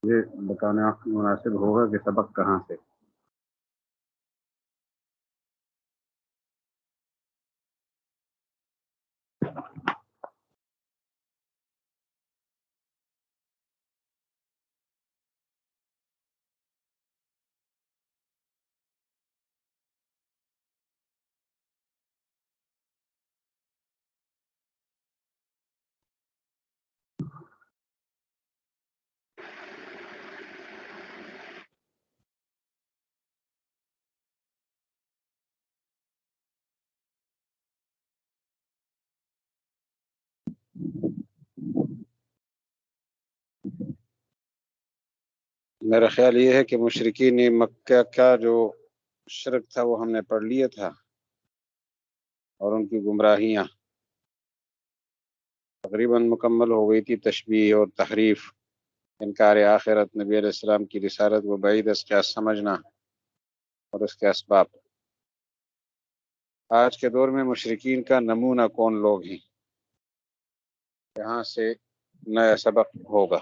یہ بتانا مناسب ہوگا کہ سبق کہاں سے؟ میرا خیال یہ ہے کہ مشرکین مکہ کا جو شرک تھا وہ ہم نے پڑھ لیا تھا، اور ان کی گمراہیاں تقریباً مکمل ہو گئی تھی۔ تشبیہ اور تحریف، انکار آخرت، نبی علیہ السلام کی رسالت کو بعید از قیاس سمجھنا اور اس کے اسباب۔ آج کے دور میں مشرکین کا نمونہ کون لوگ ہیں، یہاں سے نیا سبق ہوگا۔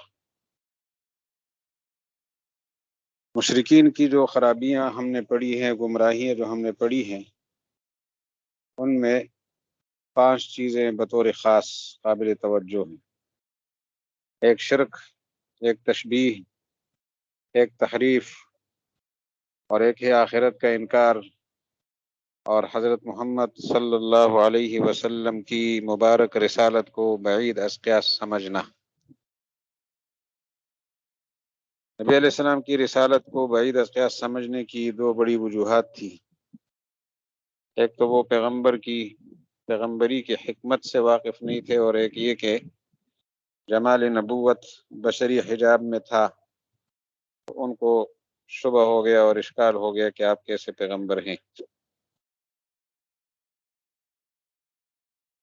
مشرکین کی جو خرابیاں ہم نے پڑھی ہیں، گمراہیاں جو ہم نے پڑھی ہیں، ان میں 5 چیزیں بطور خاص قابل توجہ ہیں۔ ایک شرک، ایک تشبیہ، ایک تحریف، اور ایک ہے آخرت کا انکار، اور حضرت محمد صلی اللہ علیہ وسلم کی مبارک رسالت کو بعید از قیاس سمجھنا۔ نبی علیہ السلام کی رسالت کو بعید از قیاس سمجھنے کی 2 بڑی وجوہات تھی۔ ایک تو وہ پیغمبری کی حکمت سے واقف نہیں تھے، اور ایک یہ کہ جمال نبوت بشری حجاب میں تھا، تو ان کو شبہ ہو گیا اور اشکال ہو گیا کہ آپ کیسے پیغمبر ہیں۔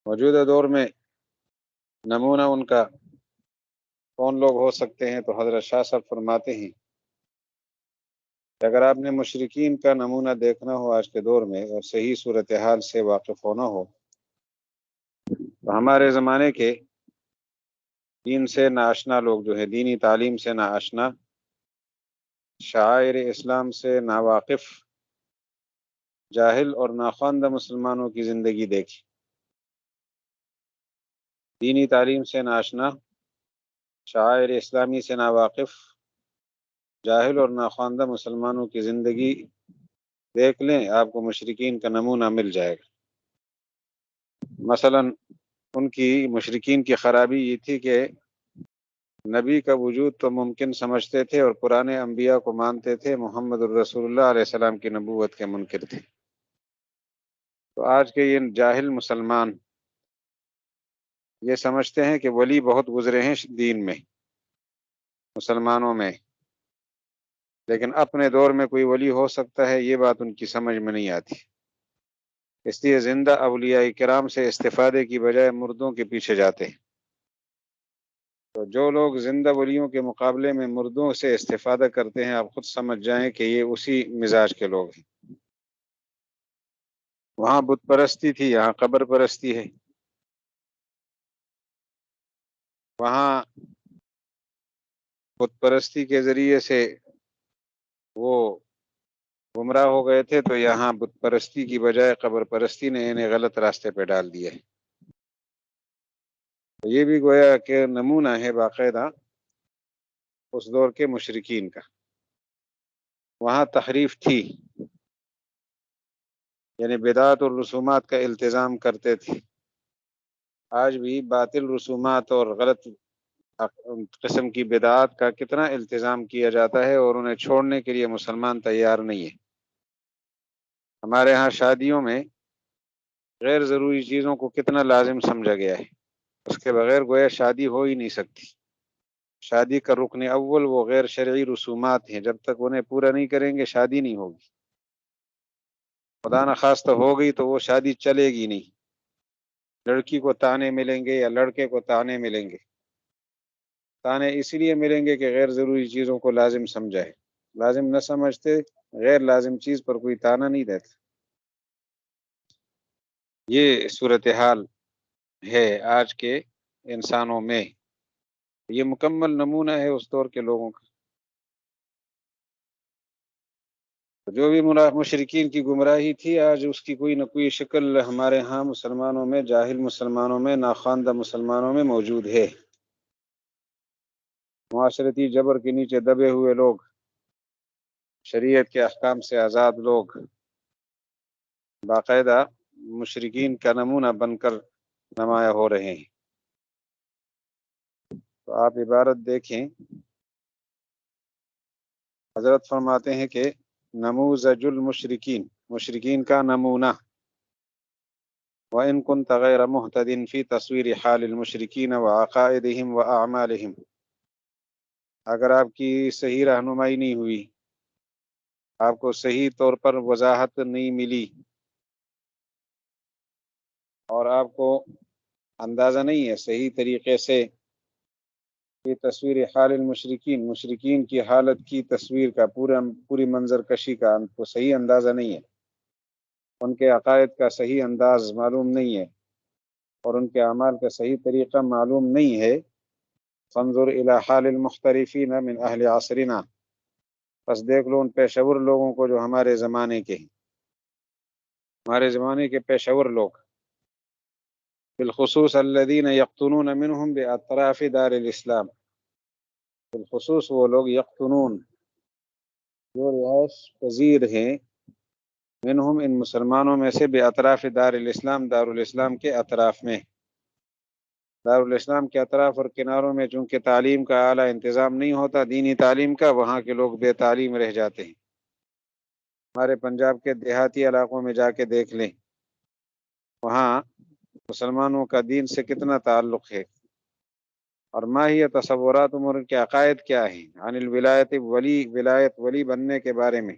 موجودہ دور میں نمونہ ان کا کون لوگ ہو سکتے ہیں، تو حضرت شاہ صاحب فرماتے ہیں کہ اگر آپ نے مشرکین کا نمونہ دیکھنا ہو آج کے دور میں اور صحیح صورتحال سے واقف ہونا ہو، تو ہمارے زمانے کے دین سے ناآشنا لوگ جو ہے، دینی تعلیم سے ناآشنا، شعائر اسلام سے ناواقف، جاہل اور ناخواندہ مسلمانوں کی زندگی دیکھی۔ دینی تعلیم سے ناآشنا، شعائر اسلامی سے ناواقف، جاہل اور ناخواندہ مسلمانوں کی زندگی دیکھ لیں، آپ کو مشرکین کا نمونہ مل جائے گا۔ مثلا ان کی مشرکین کی خرابی یہ تھی کہ نبی کا وجود تو ممکن سمجھتے تھے اور پرانے انبیاء کو مانتے تھے، محمد الرسول اللہ علیہ السلام کی نبوت کے منکر تھے۔ تو آج کے یہ جاہل مسلمان یہ سمجھتے ہیں کہ ولی بہت گزرے ہیں دین میں، مسلمانوں میں، لیکن اپنے دور میں کوئی ولی ہو سکتا ہے، یہ بات ان کی سمجھ میں نہیں آتی۔ اس لیے زندہ اولیاء کرام سے استفادے کی بجائے مردوں کے پیچھے جاتے ہیں۔ تو جو لوگ زندہ ولیوں کے مقابلے میں مردوں سے استفادہ کرتے ہیں، آپ خود سمجھ جائیں کہ یہ اسی مزاج کے لوگ ہیں۔ وہاں بت پرستی تھی، یہاں قبر پرستی ہے۔ وہاں بت پرستی کے ذریعے سے وہ گمراہ ہو گئے تھے، تو یہاں بت پرستی کی بجائے قبر پرستی نے انہیں غلط راستے پہ ڈال دیا ہے۔ تو یہ بھی گویا کہ نمونہ ہے باقاعدہ اس دور کے مشرکین کا۔ وہاں تحریف تھی، یعنی بدعات اور رسومات کا التزام کرتے تھے۔ آج بھی باطل رسومات اور غلط قسم کی بدعات کا کتنا التزام کیا جاتا ہے، اور انہیں چھوڑنے کے لیے مسلمان تیار نہیں ہے۔ ہمارے ہاں شادیوں میں غیر ضروری چیزوں کو کتنا لازم سمجھا گیا ہے، اس کے بغیر گویا شادی ہو ہی نہیں سکتی۔ شادی کا رکن اول وہ غیر شرعی رسومات ہیں، جب تک انہیں پورا نہیں کریں گے شادی نہیں ہوگی۔ خدا نخواستہ ہو گئی تو وہ شادی چلے گی نہیں۔ لڑکی کو تانے ملیں گے یا لڑکے کو تانے ملیں گے۔ تانے اس لیے ملیں گے کہ غیر ضروری چیزوں کو لازم سمجھائے، لازم نہ سمجھتے غیر لازم چیز پر کوئی تانا نہیں دیتا۔ یہ صورتحال ہے آج کے انسانوں میں، یہ مکمل نمونہ ہے اس دور کے لوگوں کا۔ جو بھی مشرکین کی گمراہی تھی، آج اس کی کوئی نہ کوئی شکل ہمارے ہاں مسلمانوں میں، جاہل مسلمانوں میں، ناخواندہ مسلمانوں میں موجود ہے۔ معاشرتی جبر کے نیچے دبے ہوئے لوگ، شریعت کے احکام سے آزاد لوگ، باقاعدہ مشرکین کا نمونہ بن کر نمایاں ہو رہے ہیں۔ تو آپ عبارت دیکھیں، حضرت فرماتے ہیں کہ نموذج المشرکین، مشرکین کا نمونہ، وَإِن كُنْتَ غَيْرَ مُهْتَدٍ فِي تَصْوِيرِ حَالِ الْمُشْرِكِينَ وَعَقَائِدِهِمْ وَأَعْمَالِهِمْ، اگر آپ کی صحیح رہنمائی نہیں ہوئی، آپ کو صحیح طور پر وضاحت نہیں ملی، اور آپ کو اندازہ نہیں ہے صحیح طریقے سے یہ تصویر حال المشرکین، مشرکین کی حالت کی تصویر کا، پوری منظر کشی کا آپ کو صحیح اندازہ نہیں ہے، ان کے عقائد کا صحیح انداز معلوم نہیں ہے، اور ان کے اعمال کا صحیح طریقہ معلوم نہیں ہے، فانظر الی حال المختلفین من اہل عصرنا، بس دیکھ لو ان پیشور لوگوں کو جو ہمارے زمانے کے ہیں، ہمارے زمانے کے پیشور لوگ، بالخصوص الذین یقطنون منہم باطراف دار الاسلام، بالخصوص وہ لوگ یقطنون جو رہائش پذیر ہیں، منہم ان مسلمانوں میں سے، باطراف دار الاسلام، دار الاسلام کے اطراف میں، دار الاسلام کے اطراف اور کناروں میں چونکہ تعلیم کا اعلیٰ انتظام نہیں ہوتا، دینی تعلیم کا، وہاں کے لوگ بے تعلیم رہ جاتے ہیں۔ ہمارے پنجاب کے دیہاتی علاقوں میں جا کے دیکھ لیں، وہاں مسلمانوں کا دین سے کتنا تعلق ہے، اور ما ہی تصورات ان کے عقائد کیا ہیں عن الولایت، ولایت ولی بننے کے بارے میں،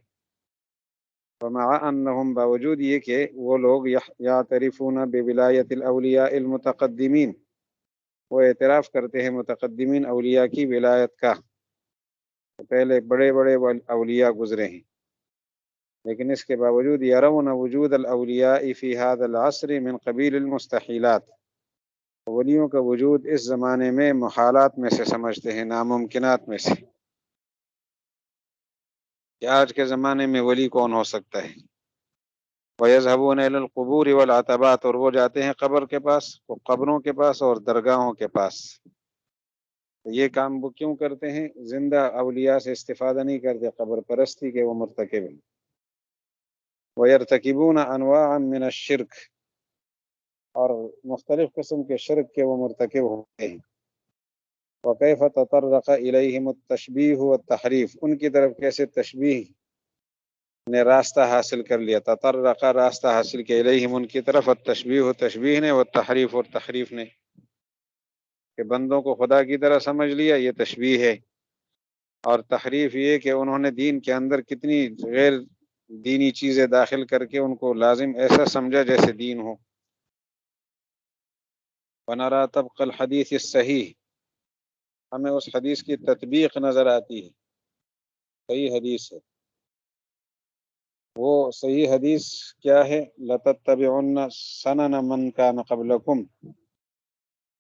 ومع انہم، باوجود یہ کہ وہ لوگ یعترفون بولایت الاولیاء المتقدمین، وہ اعتراف کرتے ہیں متقدمین اولیاء کی ولایت کا، پہلے بڑے بڑے اولیاء گزرے ہیں، لیکن اس کے باوجود یرون وجود الاولیاء فی هذا العصر من قبیل المستحیلات، ولیوں کا وجود اس زمانے میں محالات میں سے سمجھتے ہیں، ناممکنات میں سے، کہ آج کے زمانے میں ولی کون ہو سکتا ہے۔ وَيَذْهَبُونَ إِلَى الْقُبُورِ وَالْعَتَبَاتِ، اور وہ جاتے ہیں قبر کے پاس، قبروں کے پاس اور درگاہوں کے پاس۔ یہ کام وہ کیوں کرتے ہیں؟ زندہ اولیاء سے استفادہ نہیں کرتے، قبر پرستی کے وہ مرتکب ہیں۔ وَيَرْتَكِبُونَ أَنْوَاعًا مِنَ الشِّرْكِ، اور مختلف قسم کے شرک کے وہ مرتکب ہوتے ہیں۔ وَكَيْفَ تَطَرَّقَ إِلَيْهِمُ التَّشْبِيهُ وَالتَّحْرِيفُ، ان کی طرف کیسے تشبیہ نے راستہ حاصل کر لیا، تطرق راستہ حاصل کیا، الیہم ان کی طرف، التشبیہ تشبیہ نے، والتحریف اور تحریف نے، کہ بندوں کو خدا کی طرح سمجھ لیا، یہ تشبیہ ہے، اور تحریف یہ کہ انہوں نے دین کے اندر کتنی غیر دینی چیزیں داخل کر کے ان کو لازم ایسا سمجھا جیسے دین ہو۔ ونرى طبق الحدیث الصحیح، ہمیں اس حدیث کی تطبیق نظر آتی ہے، صحیح حدیث ہے۔ وہ صحیح حدیث کیا ہے؟ لَتَتَّبِعُنَّ سَنَنَ مَنْ كَانَ قَبْلَكُمْ،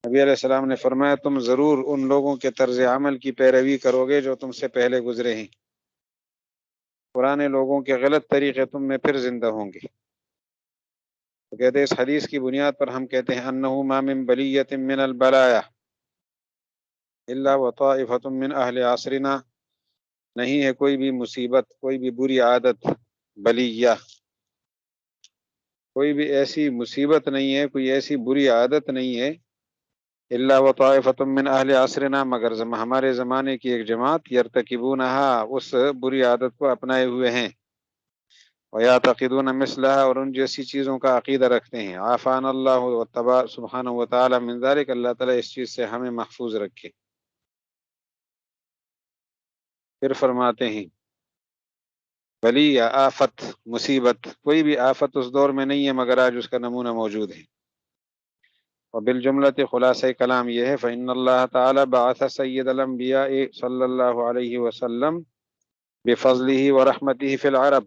نبی علیہ السلام نے فرمایا تم ضرور ان لوگوں کے طرز عمل کی پیروی کرو گے جو تم سے پہلے گزرے ہیں، پرانے لوگوں کے غلط طریقے تم میں پھر زندہ ہوں گے۔ تو کہتے ہیں اس حدیث کی بنیاد پر ہم کہتے ہیں انہ ما من بلیۃ من البلایا الا وطائفۃ من اہل عصرنا، نہیں ہے کوئی بھی مصیبت، کوئی بھی بری عادت، بلیہ، کوئی بھی ایسی مصیبت نہیں ہے، کوئی ایسی بری عادت نہیں ہے، الا وطائفۃ من اہل عصرنا، مگر ہمارے زمانے کی ایک جماعت، یرتکبونہا، اس بری عادت کو اپنائے ہوئے ہیں، وَيَعْتَقِدُونَ مِثْلَهَا، اور ان جیسی چیزوں کا عقیدہ رکھتے ہیں، عافانا اللہ سبحانہ وتعالی من ذلک، اللہ تعالیٰ اس چیز سے ہمیں محفوظ رکھے۔ پھر فرماتے ہیں بلی یا آفت، مصیبت، کوئی بھی آفت اس دور میں نہیں ہے مگر آج اس کا نمونہ موجود ہے۔ وبالجملۃ، خلاصہ کلام یہ ہے، فإن اللہ تعالی بعث سید الانبیاء صلی اللہ علیہ وسلم بفضلہ ورحمتہ فی العرب،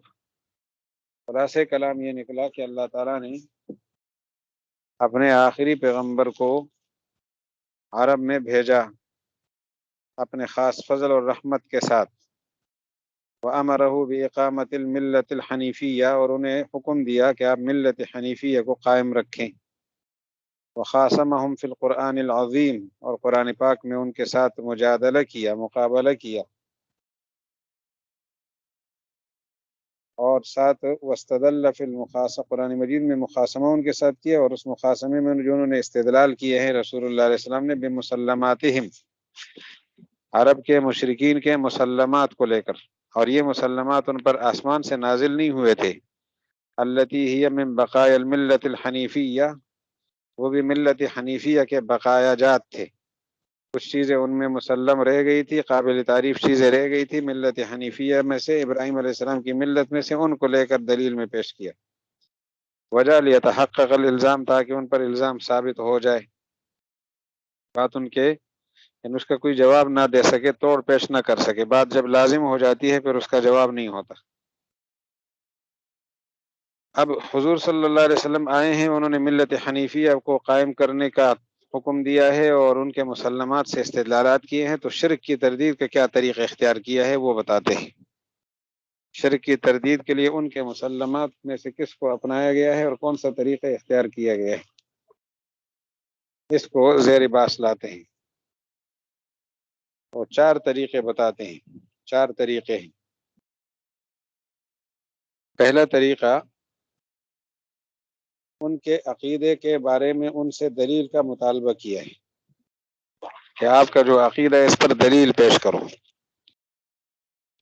خلاصہ کلام یہ نکلا کہ اللہ تعالیٰ نے اپنے آخری پیغمبر کو عرب میں بھیجا اپنے خاص فضل اور رحمت کے ساتھ، وَأَمَرَهُ بِإِقَامَةِ الْمِلَّةِ الْحَنِیفِیَّہ، اور انہیں حکم دیا کہ آپ ملت حنیفیہ کو قائم رکھیں. وَخَاصَمَهُمْ فِي الْقُرْآنِ الْعَظِيمِ، اور قرآن پاک میں ان کے ساتھ مجادلہ کیا، مقابلہ کیا. اور ساتھ واستدل فی المخاصمہ، قرآن مجید میں مخاصمہ ان کے ساتھ کیا، اور اس مخاصمے میں جو انہوں نے استدلال کیے ہیں رسول اللہ علیہ السلام نے بمسلماتہم، عرب کے مشرکین کے مسلمات کو لے کر. اور یہ مسلمات ان پر آسمان سے نازل نہیں ہوئے تھے. التی ہی من بقایا الملت الحنیفیہ، وہ بھی ملت حنیفیہ کے بقایا جات تھے. کچھ چیزیں ان میں مسلم رہ گئی تھی، قابل تعریف چیزیں رہ گئی تھی ملت حنیفیہ میں سے، ابراہیم علیہ السلام کی ملت میں سے، ان کو لے کر دلیل میں پیش کیا. وجہ لیتحقق الالزام، تاکہ ان پر الزام ثابت ہو جائے. بات ان کے یعنی اس کا کوئی جواب نہ دے سکے، توڑ پیش نہ کر سکے. بات جب لازم ہو جاتی ہے پھر اس کا جواب نہیں ہوتا. اب حضور صلی اللہ علیہ وسلم آئے ہیں، انہوں نے ملت حنیفیہ کو قائم کرنے کا حکم دیا ہے اور ان کے مسلمات سے استدلالات کیے ہیں. تو شرک کی تردید کا کیا طریقہ اختیار کیا ہے وہ بتاتے ہیں. شرک کی تردید کے لیے ان کے مسلمات میں سے کس کو اپنایا گیا ہے اور کون سا طریقہ اختیار کیا گیا ہے، اس کو زیر باس لاتے ہیں. اور 4 طریقے بتاتے ہیں. 4 طریقے ہیں. پہلا طریقہ، ان کے عقیدے کے بارے میں ان سے دلیل کا مطالبہ کیا ہے کہ آپ کا جو عقیدہ ہے اس پر دلیل پیش کرو.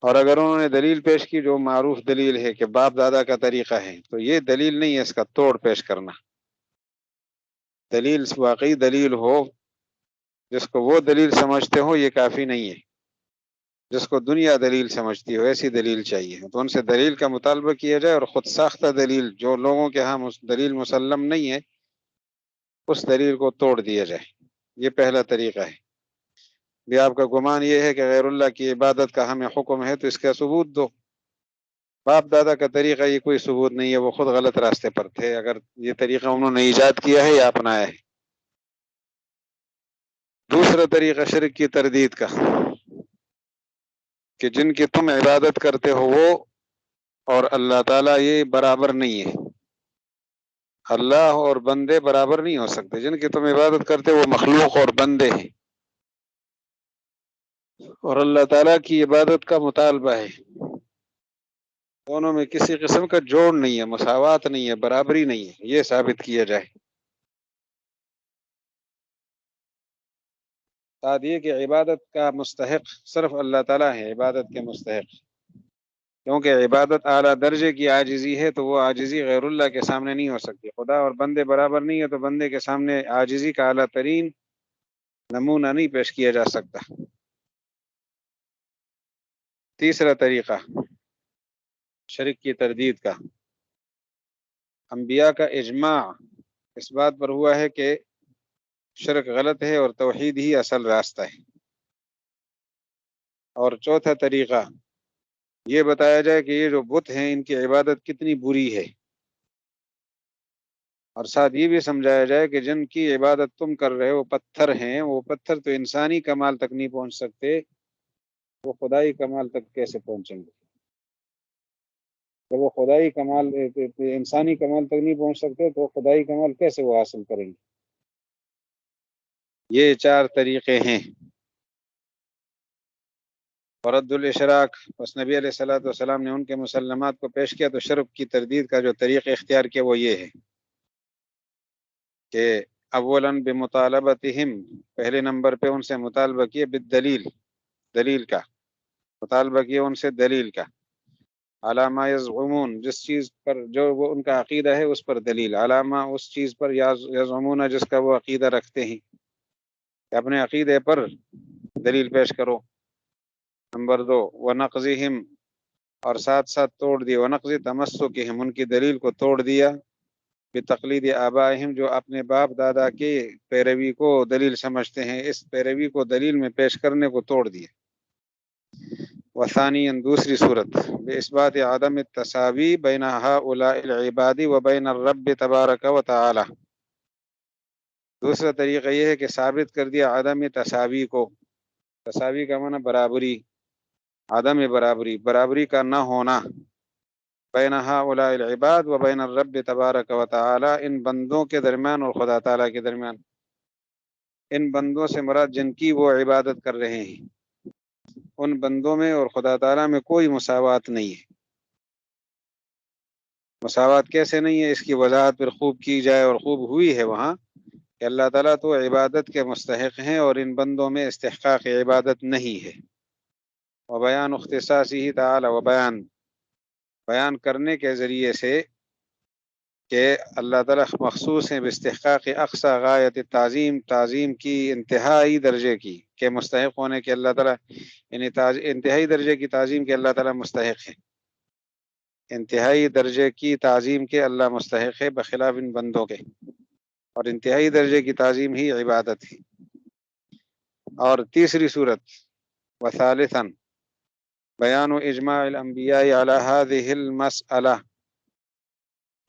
اور اگر انہوں نے دلیل پیش کی جو معروف دلیل ہے کہ باپ دادا کا طریقہ ہے، تو یہ دلیل نہیں ہے، اس کا توڑ پیش کرنا. دلیل واقعی دلیل ہو، جس کو وہ دلیل سمجھتے ہو، یہ کافی نہیں ہے. جس کو دنیا دلیل سمجھتی ہو ایسی دلیل چاہیے. تو ان سے دلیل کا مطالبہ کیا جائے، اور خود ساختہ دلیل جو لوگوں کے ہاں دلیل مسلم نہیں ہے، اس دلیل کو توڑ دیا جائے. یہ پہلا طریقہ ہے. بھی آپ کا گمان یہ ہے کہ غیر اللہ کی عبادت کا ہمیں حکم ہے تو اس کا ثبوت دو. باپ دادا کا طریقہ یہ کوئی ثبوت نہیں ہے، وہ خود غلط راستے پر تھے. اگر یہ طریقہ انہوں نے ایجاد کیا ہے یا اپنایا ہے. دوسرا طریقہ شرک کی تردید کا، کہ جن کی تم عبادت کرتے ہو وہ اور اللہ تعالیٰ یہ برابر نہیں ہے. اللہ اور بندے برابر نہیں ہو سکتے. جن کی تم عبادت کرتے وہ مخلوق اور بندے ہیں، اور اللہ تعالیٰ کی عبادت کا مطالبہ ہے. دونوں میں کسی قسم کا جوڑ نہیں ہے، مساوات نہیں ہے، برابری نہیں ہے. یہ ثابت کیا جائے. ساتھ یہ کہ عبادت کا مستحق صرف اللہ تعالیٰ ہے، عبادت کے مستحق. کیونکہ عبادت اعلیٰ درجے کی عاجزی ہے، تو وہ عاجزی غیر اللہ کے سامنے نہیں ہو سکتی. خدا اور بندے برابر نہیں ہے تو بندے کے سامنے عاجزی کا اعلیٰ ترین نمونہ نہیں پیش کیا جا سکتا. تیسرا طریقہ شرک کی تردید کا، انبیاء کا اجماع اس بات پر ہوا ہے کہ شرک غلط ہے اور توحید ہی اصل راستہ ہے. اور چوتھا طریقہ یہ بتایا جائے کہ یہ جو بت ہیں ان کی عبادت کتنی بری ہے، اور ساتھ یہ بھی سمجھایا جائے کہ جن کی عبادت تم کر رہے ہو پتھر ہیں، وہ پتھر تو انسانی کمال تک نہیں پہنچ سکتے، وہ خدائی کمال تک کیسے پہنچیں گے؟ جب وہ خدائی کمال انسانی کمال تک نہیں پہنچ سکتے تو خدائی کمال کیسے وہ حاصل کریں گے؟ یہ 4 طریقے ہیں. رد الاشراک، بس نبی علیہ الصلوۃ والسلام نے ان کے مسلمات کو پیش کیا. تو شرک کی تردید کا جو طریقہ اختیار کیا وہ یہ ہے کہ اولاً بمطالبتہم، پہلے نمبر پہ ان سے مطالبہ کیے بالدلیل، دلیل کا مطالبہ کیا ان سے، دلیل کا. علامہ یزعمون، جس چیز پر جو وہ ان کا عقیدہ ہے اس پر دلیل. علامہ، اس چیز پر، یزعمون جس کا وہ عقیدہ رکھتے ہیں، کہ اپنے عقیدے پر دلیل پیش کرو. نمبر 2 ونقضہم، اور ساتھ ساتھ توڑ دیا، ونقض تمسکہم، ان کی دلیل کو توڑ دیا، بتقلید آبائہم، جو اپنے باپ دادا کی پیروی کو دلیل سمجھتے ہیں، اس پیروی کو دلیل میں پیش کرنے کو توڑ دیا. وثانیاً، دوسری صورت، بإثبات عدم التساوی بین ہؤلاء العباد و بین الرب تبارک و تعالی. دوسرا طریقہ یہ ہے کہ ثابت کر دیا عدم تساوی کو. تساوی کا معنی برابری، عدم برابری، برابری کا نہ ہونا، بین ہؤلاء العباد و بین الرب تبارک و تعالی، ان بندوں کے درمیان اور خدا تعالیٰ کے درمیان. ان بندوں سے مراد جن کی وہ عبادت کر رہے ہیں، ان بندوں میں اور خدا تعالیٰ میں کوئی مساوات نہیں ہے. مساوات کیسے نہیں ہے؟ اس کی وضاحت پھر خوب کی جائے، اور خوب ہوئی ہے وہاں، کہ اللہ تعالیٰ تو عبادت کے مستحق ہیں اور ان بندوں میں استحقاق عبادت نہیں ہے. وبیان اختصاصی تعالی، و بیان کرنے کے ذریعے سے کہ اللہ تعالیٰ مخصوص ہیں باستحقاق اقصی غایت تعظیم، تعظیم کی انتہائی درجے کی کہ مستحق ہونے کے اللہ تعالیٰ، یعنی انتہائی درجے کی تعظیم کے اللہ تعالیٰ مستحق ہے، انتہائی درجے کی تعظیم کے اللہ مستحق ہے بخلاف ان بندوں کے، اور انتہائی درجے کی تعظیم ہی عبادت ہے. اور تیسری صورت، وثالثا بیان اجماع الانبیاء علی هذه المسئلہ،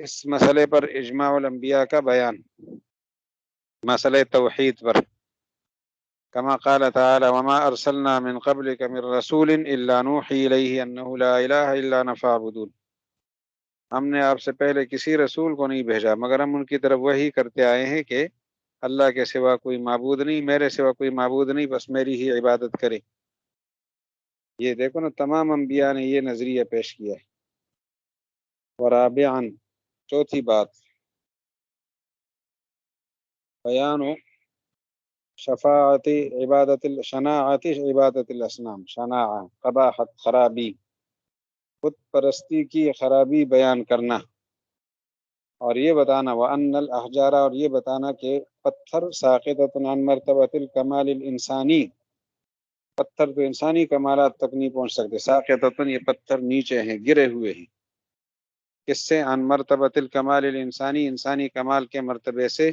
اس مسئلے پر اجماع الانبیاء کا بیان، مسئلہ توحید پر. کما قال تعالی وما ارسلنا من قبلک من رسول الا نوحی الیہ انہ لا الہ الا انا فاعبدون، ہم نے آپ سے پہلے کسی رسول کو نہیں بھیجا مگر ہم ان کی طرف وحی کرتے آئے ہیں کہ اللہ کے سوا کوئی معبود نہیں، میرے سوا کوئی معبود نہیں، بس میری ہی عبادت کرے. یہ دیکھو نا، تمام انبیاء نے یہ نظریہ پیش کیا ہے. ورابعاً، چوتھی بات، بیان شفاعت شناعت عبادت الاصنام، شناع قباحت، خرابی، بت پرستی کی خرابی بیان کرنا، اور یہ بتانا وان الاحجار، اور یہ بتانا کہ پتھر ساقطۃ عن مرتبۃ الکمال الانسانی، پتھر تو انسانی کمالات تک نہیں پہنچ سکتے. ساقطۃ، یہ پتھر نیچے ہیں، گرے ہوئے ہیں. کس سے؟ عن مرتبۃ الکمال الانسانی، انسانی کمال کے مرتبے سے.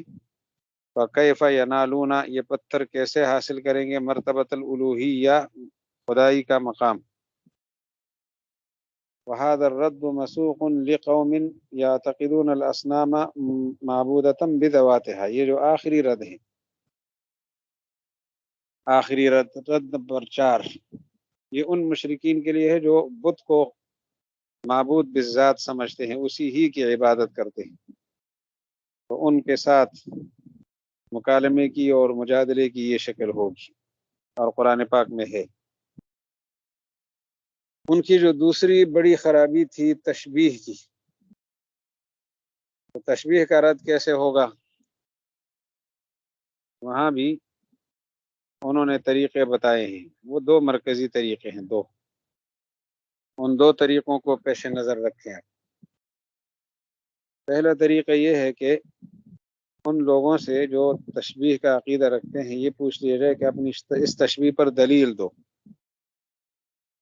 فکیف ینالون، یہ پتھر کیسے حاصل کریں گے مرتبۃ الالوہیہ، خدائی کا مقام. وهذا الرد مسوق لقوم يعتقدون الاصنام معبودة بذواتها، یہ جو آخری رد ہے، آخری رد نمبر 4، یہ ان مشرکین کے لیے ہے جو بت کو معبود بالذات سمجھتے ہیں، اسی ہی کی عبادت کرتے ہیں. تو ان کے ساتھ مکالمے کی اور مجادلے کی یہ شکل ہوگی، اور قرآن پاک میں ہے. ان کی جو دوسری بڑی خرابی تھی تشبیہ کی، تو تشبیہ کا رد کیسے ہوگا؟ وہاں بھی انہوں نے طریقے بتائے ہیں، وہ 2 مرکزی طریقے ہیں، ان 2 طریقوں کو پیش نظر رکھیں. پہلا طریقہ یہ ہے کہ ان لوگوں سے جو تشبیہ کا عقیدہ رکھتے ہیں یہ پوچھ لیا جائے کہ اپنی اس تشبیہ پر دلیل دو،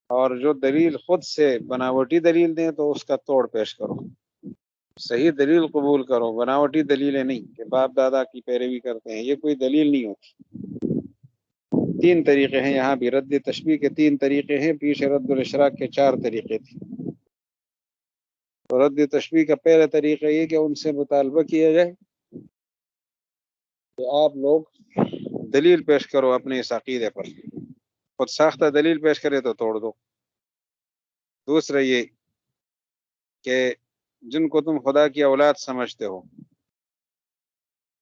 اور جو دلیل خود سے بناوٹی دلیل دیں تو اس کا توڑ پیش کرو، صحیح دلیل قبول کرو، بناوٹی دلیلیں نہیں کہ باپ دادا کی پیروی کرتے ہیں، یہ کوئی دلیل نہیں ہوتی. 3 طریقے ہیں یہاں بھی، رد تشبیہ کے 3 طریقے ہیں، پیچھے رد الاشراک کے 4 طریقے تھے. تو رد تشبیہ کا پہلا طریقہ یہ کہ ان سے مطالبہ کیا جائے کہ آپ لوگ دلیل پیش کرو اپنے اس عقیدے پر، خود ساختہ دلیل پیش کرے تو توڑ دو. دوسرا یہ کہ جن کو تم خدا کی اولاد سمجھتے ہو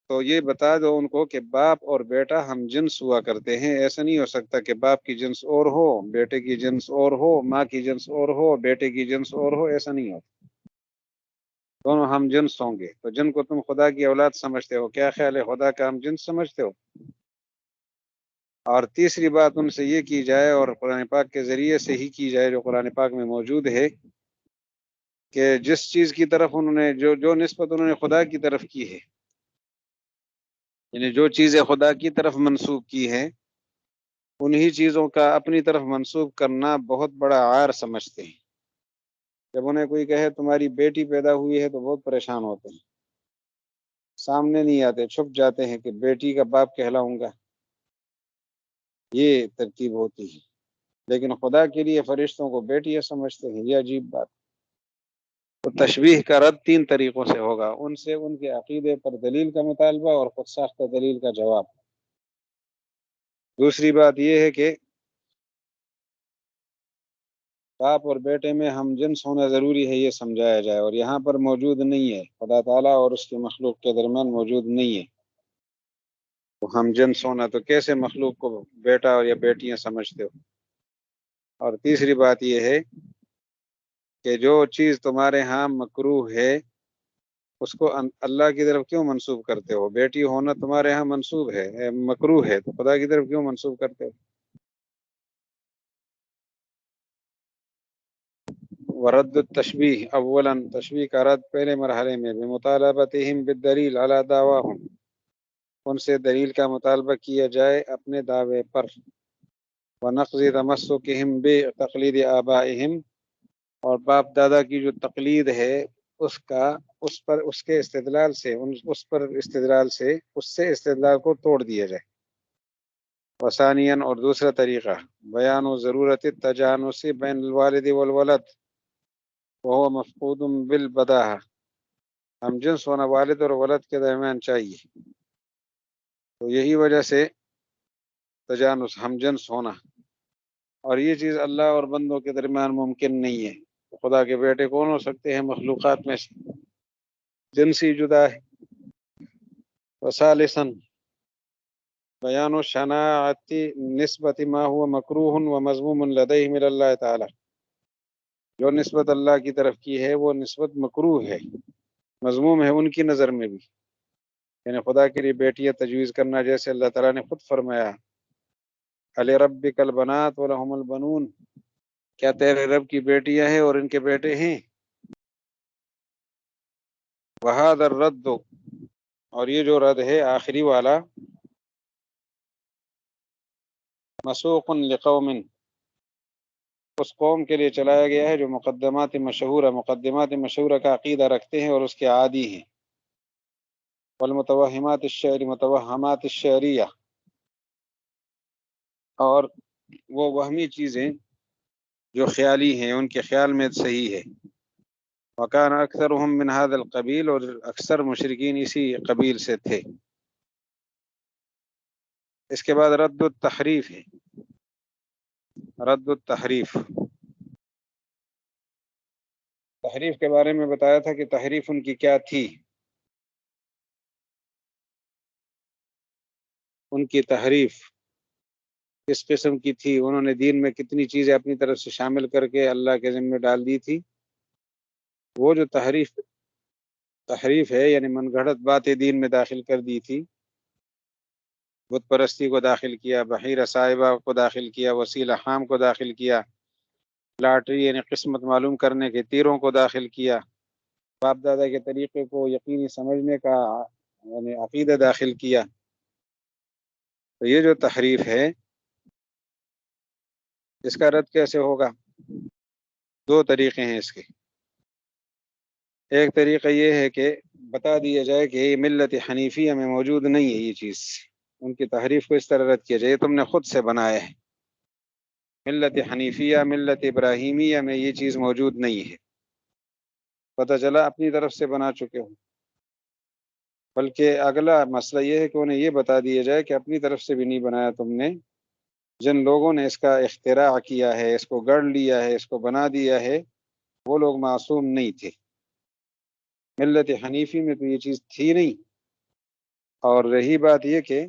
تو یہ بتا دو ان کو کہ باپ اور بیٹا ہم جنس ہوا کرتے ہیں. ایسا نہیں ہو سکتا کہ باپ کی جنس اور ہو، بیٹے کی جنس اور ہو، ماں کی جنس اور ہو، بیٹے کی جنس اور ہو، ایسا نہیں ہوتا، دونوں ہم جنس ہوں گے. تو جن کو تم خدا کی اولاد سمجھتے ہو، کیا خیال ہے خدا کا ہم جنس سمجھتے ہو؟ اور تیسری بات ان سے یہ کی جائے، اور قرآن پاک کے ذریعے سے ہی کی جائے جو قرآن پاک میں موجود ہے، کہ جس چیز کی طرف انہوں نے جو نسبت انہوں نے خدا کی طرف کی ہے، یعنی جو چیزیں خدا کی طرف منسوب کی ہیں، انہی چیزوں کا اپنی طرف منسوب کرنا بہت بڑا عار سمجھتے ہیں. جب انہیں کوئی کہے تمہاری بیٹی پیدا ہوئی ہے تو بہت پریشان ہوتے ہیں، سامنے نہیں آتے، چھپ جاتے ہیں کہ بیٹی کا باپ کہلاؤں گا، یہ ترتیب ہوتی ہے. لیکن خدا کے لیے فرشتوں کو بیٹیاں سمجھتے ہیں، یہ عجیب بات. تو تشبیہ کا رد 3 طریقوں سے ہوگا، ان سے ان کے عقیدے پر دلیل کا مطالبہ اور خود ساختہ دلیل کا جواب. دوسری بات یہ ہے کہ باپ اور بیٹے میں ہم جنس ہونا ضروری ہے، یہ سمجھایا جائے، اور یہاں پر موجود نہیں ہے، خدا تعالیٰ اور اس کی مخلوق کے درمیان موجود نہیں ہے۔ تو ہم جنس ہونا تو کیسے مخلوق کو بیٹا اور یا بیٹیاں سمجھتے ہو؟ اور تیسری بات یہ ہے کہ جو چیز تمہارے ہاں مکروہ ہے اس کو اللہ کی طرف کیوں منسوب کرتے ہو؟ بیٹی ہونا تمہارے ہاں منسوب ہے، مکروہ ہے، تو خدا کی طرف کیوں منسوب کرتے ہو؟ ورد التشبیہ، اولا تشبیہ کا رد پہلے مرحلے میں بمطالبتہم بالدلیل علی دعواہم، ان سے دلیل کا مطالبہ کیا جائے اپنے دعوے پر، ونقض تمسکہم بتقلید آبائہم، اور باپ دادا کی جو تقلید ہے اس کے استدلال سے اس سے استدلال کو توڑ دیا جائے۔ وثانیاً، اور دوسرا طریقہ، بیان و ضرورت التجانس بین الوالد والولد وهو مفقود بالبداہہ، ہم جنس ہونا والد اور ولد کے درمیان چاہیے، تو یہی وجہ سے تجانس، ہم جنس ہونا، اور یہ چیز اللہ اور بندوں کے درمیان ممکن نہیں ہے۔ خدا کے بیٹے کون ہو سکتے ہیں مخلوقات میں سے؟ جنسی جدا ہے۔ وثالثاً بیان و شناعت نسبت ما هو مکروہ و مذموم لدیہم الی اللہ تعالی، جو نسبت اللہ کی طرف کی ہے وہ نسبت مکروہ ہے، مذموم ہے ان کی نظر میں بھی، یعنی خدا کے لیے بیٹیاں تجویز کرنا، جیسے اللہ تعالیٰ نے خود فرمایا لِرَبِّكَ الْبَنَاتُ وَلَهُمُ الْبَنُونَ، کیا تیرے رب کی بیٹیاں ہیں اور ان کے بیٹے ہیں؟ وَهَذَا الرَّدُّ، اور یہ جو رد ہے آخری والا، مسوق لقوم، اس قوم کے لیے چلایا گیا ہے جو مقدمات مشہورہ کا عقیدہ رکھتے ہیں اور اس کے عادی ہیں، متوہمات الشعریہ، اور وہ وہمی چیزیں جو خیالی ہیں، ان کے خیال میں صحیح ہے۔ وکان اکثرهم من هذا القبیل، اور اکثر مشرکین اسی قبیل سے تھے۔ اس کے بعد رد التحریف ہے، رد التحریف، تحریف کے بارے میں بتایا تھا کہ تحریف ان کی کیا تھی۔ ان کی تحریف کس قسم کی تھی؟ انہوں نے دین میں کتنی چیزیں اپنی طرف سے شامل کر کے اللہ کے ذمہ ڈال دی تھی۔ وہ جو تحریف ہے یعنی من گھڑت باتیں دین میں داخل کر دی تھی، بت پرستی کو داخل کیا، بحیرہ صاحبہ کو داخل کیا، وسیلہ خام کو داخل کیا، لاٹری یعنی قسمت معلوم کرنے کے تیروں کو داخل کیا، باپ دادا کے طریقے کو یقینی سمجھنے کا یعنی عقیدہ داخل کیا۔ تو یہ جو تحریف ہے اس کا رد کیسے ہوگا؟ دو طریقے ہیں اس کے۔ ایک طریقہ یہ ہے کہ بتا دیا جائے کہ یہ ملت حنیفیہ میں موجود نہیں ہے، یہ چیز، ان کی تحریف کو اس طرح رد کیا جائے، تم نے خود سے بنایا ہے، ملت حنیفیہ ملت ابراہیمیہ میں یہ چیز موجود نہیں ہے، پتہ چلا اپنی طرف سے بنا چکے ہو۔ بلکہ اگلا مسئلہ یہ ہے کہ انہیں یہ بتا دیا جائے کہ اپنی طرف سے بھی نہیں بنایا تم نے، جن لوگوں نے اس کا اختراع کیا ہے، اس کو گڑھ لیا ہے، اس کو بنا دیا ہے، وہ لوگ معصوم نہیں تھے۔ ملت حنیفی میں تو یہ چیز تھی نہیں۔ اور رہی بات یہ کہ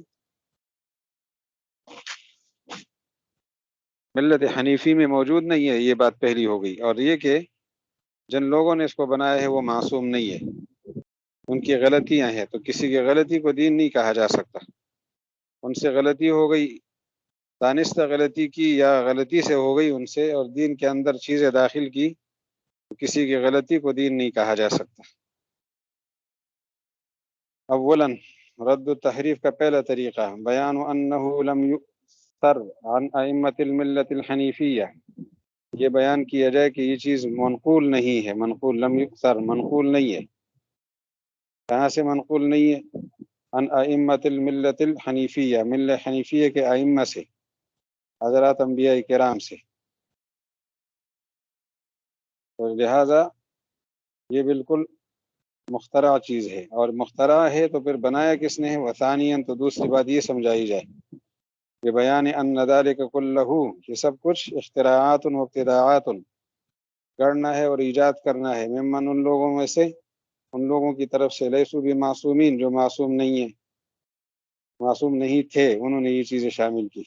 ملت حنیفی میں موجود نہیں ہے، یہ بات پہلی ہو گئی، اور یہ کہ جن لوگوں نے اس کو بنایا ہے وہ معصوم نہیں ہے، ان کی غلطیاں ہیں، تو کسی کی غلطی کو دین نہیں کہا جا سکتا۔ ان سے غلطی ہو گئی، دانستہ غلطی کی یا غلطی سے ہو گئی ان سے، اور دین کے اندر چیزیں داخل کی، تو کسی کی غلطی کو دین نہیں کہا جا سکتا۔ اولا رد التحریف کا پہلا طریقہ، بیان انہ لم یؤثر عن ائمۃ الملت الحنیفیہ، یہ بیان کیا جائے کہ یہ چیز منقول نہیں ہے، منقول لم یؤثر، منقول نہیں ہے۔ کہاں سے منقول نہیں ہے؟ عن ائمۃ الملت الحنیفیہ، ملت حنیفیہ کے ائمہ سے، حضرات انبیاء کرام سے، تو لہذا یہ بالکل مخترع چیز ہے، اور مخترع ہے تو پھر بنایا کس نے ہے؟ وثانیاً، تو دوسری بات یہ سمجھائی جائے کہ بیان ان ذالک کلہ، یہ سب کچھ اختراعات و ابتداعات گڑنا ہے اور ایجاد کرنا ہے، ممن ان لوگوں میں سے، ان لوگوں کی طرف سے، لیسو بھی معصومین جو معصوم نہیں ہیں، معصوم نہیں تھے، انہوں نے یہ چیزیں شامل کی۔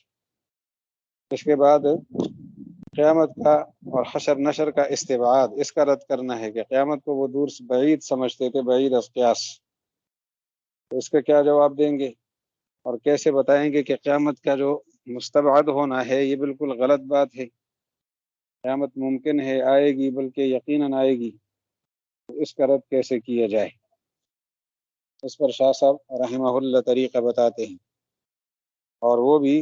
اس کے بعد قیامت کا اور حشر نشر کا استبعاد، اس کا رد کرنا ہے کہ قیامت کو وہ دور سے بعید سمجھتے تھے، بعید از قیاس، تو اس کا کیا جواب دیں گے اور کیسے بتائیں گے کہ قیامت کا جو مستبعد ہونا ہے یہ بالکل غلط بات ہے، قیامت ممکن ہے، آئے گی، بلکہ یقیناً آئے گی، تو اس کا رد کیسے کیا جائے؟ اس پر شاہ صاحب رحمہ اللہ طریقہ بتاتے ہیں، اور وہ بھی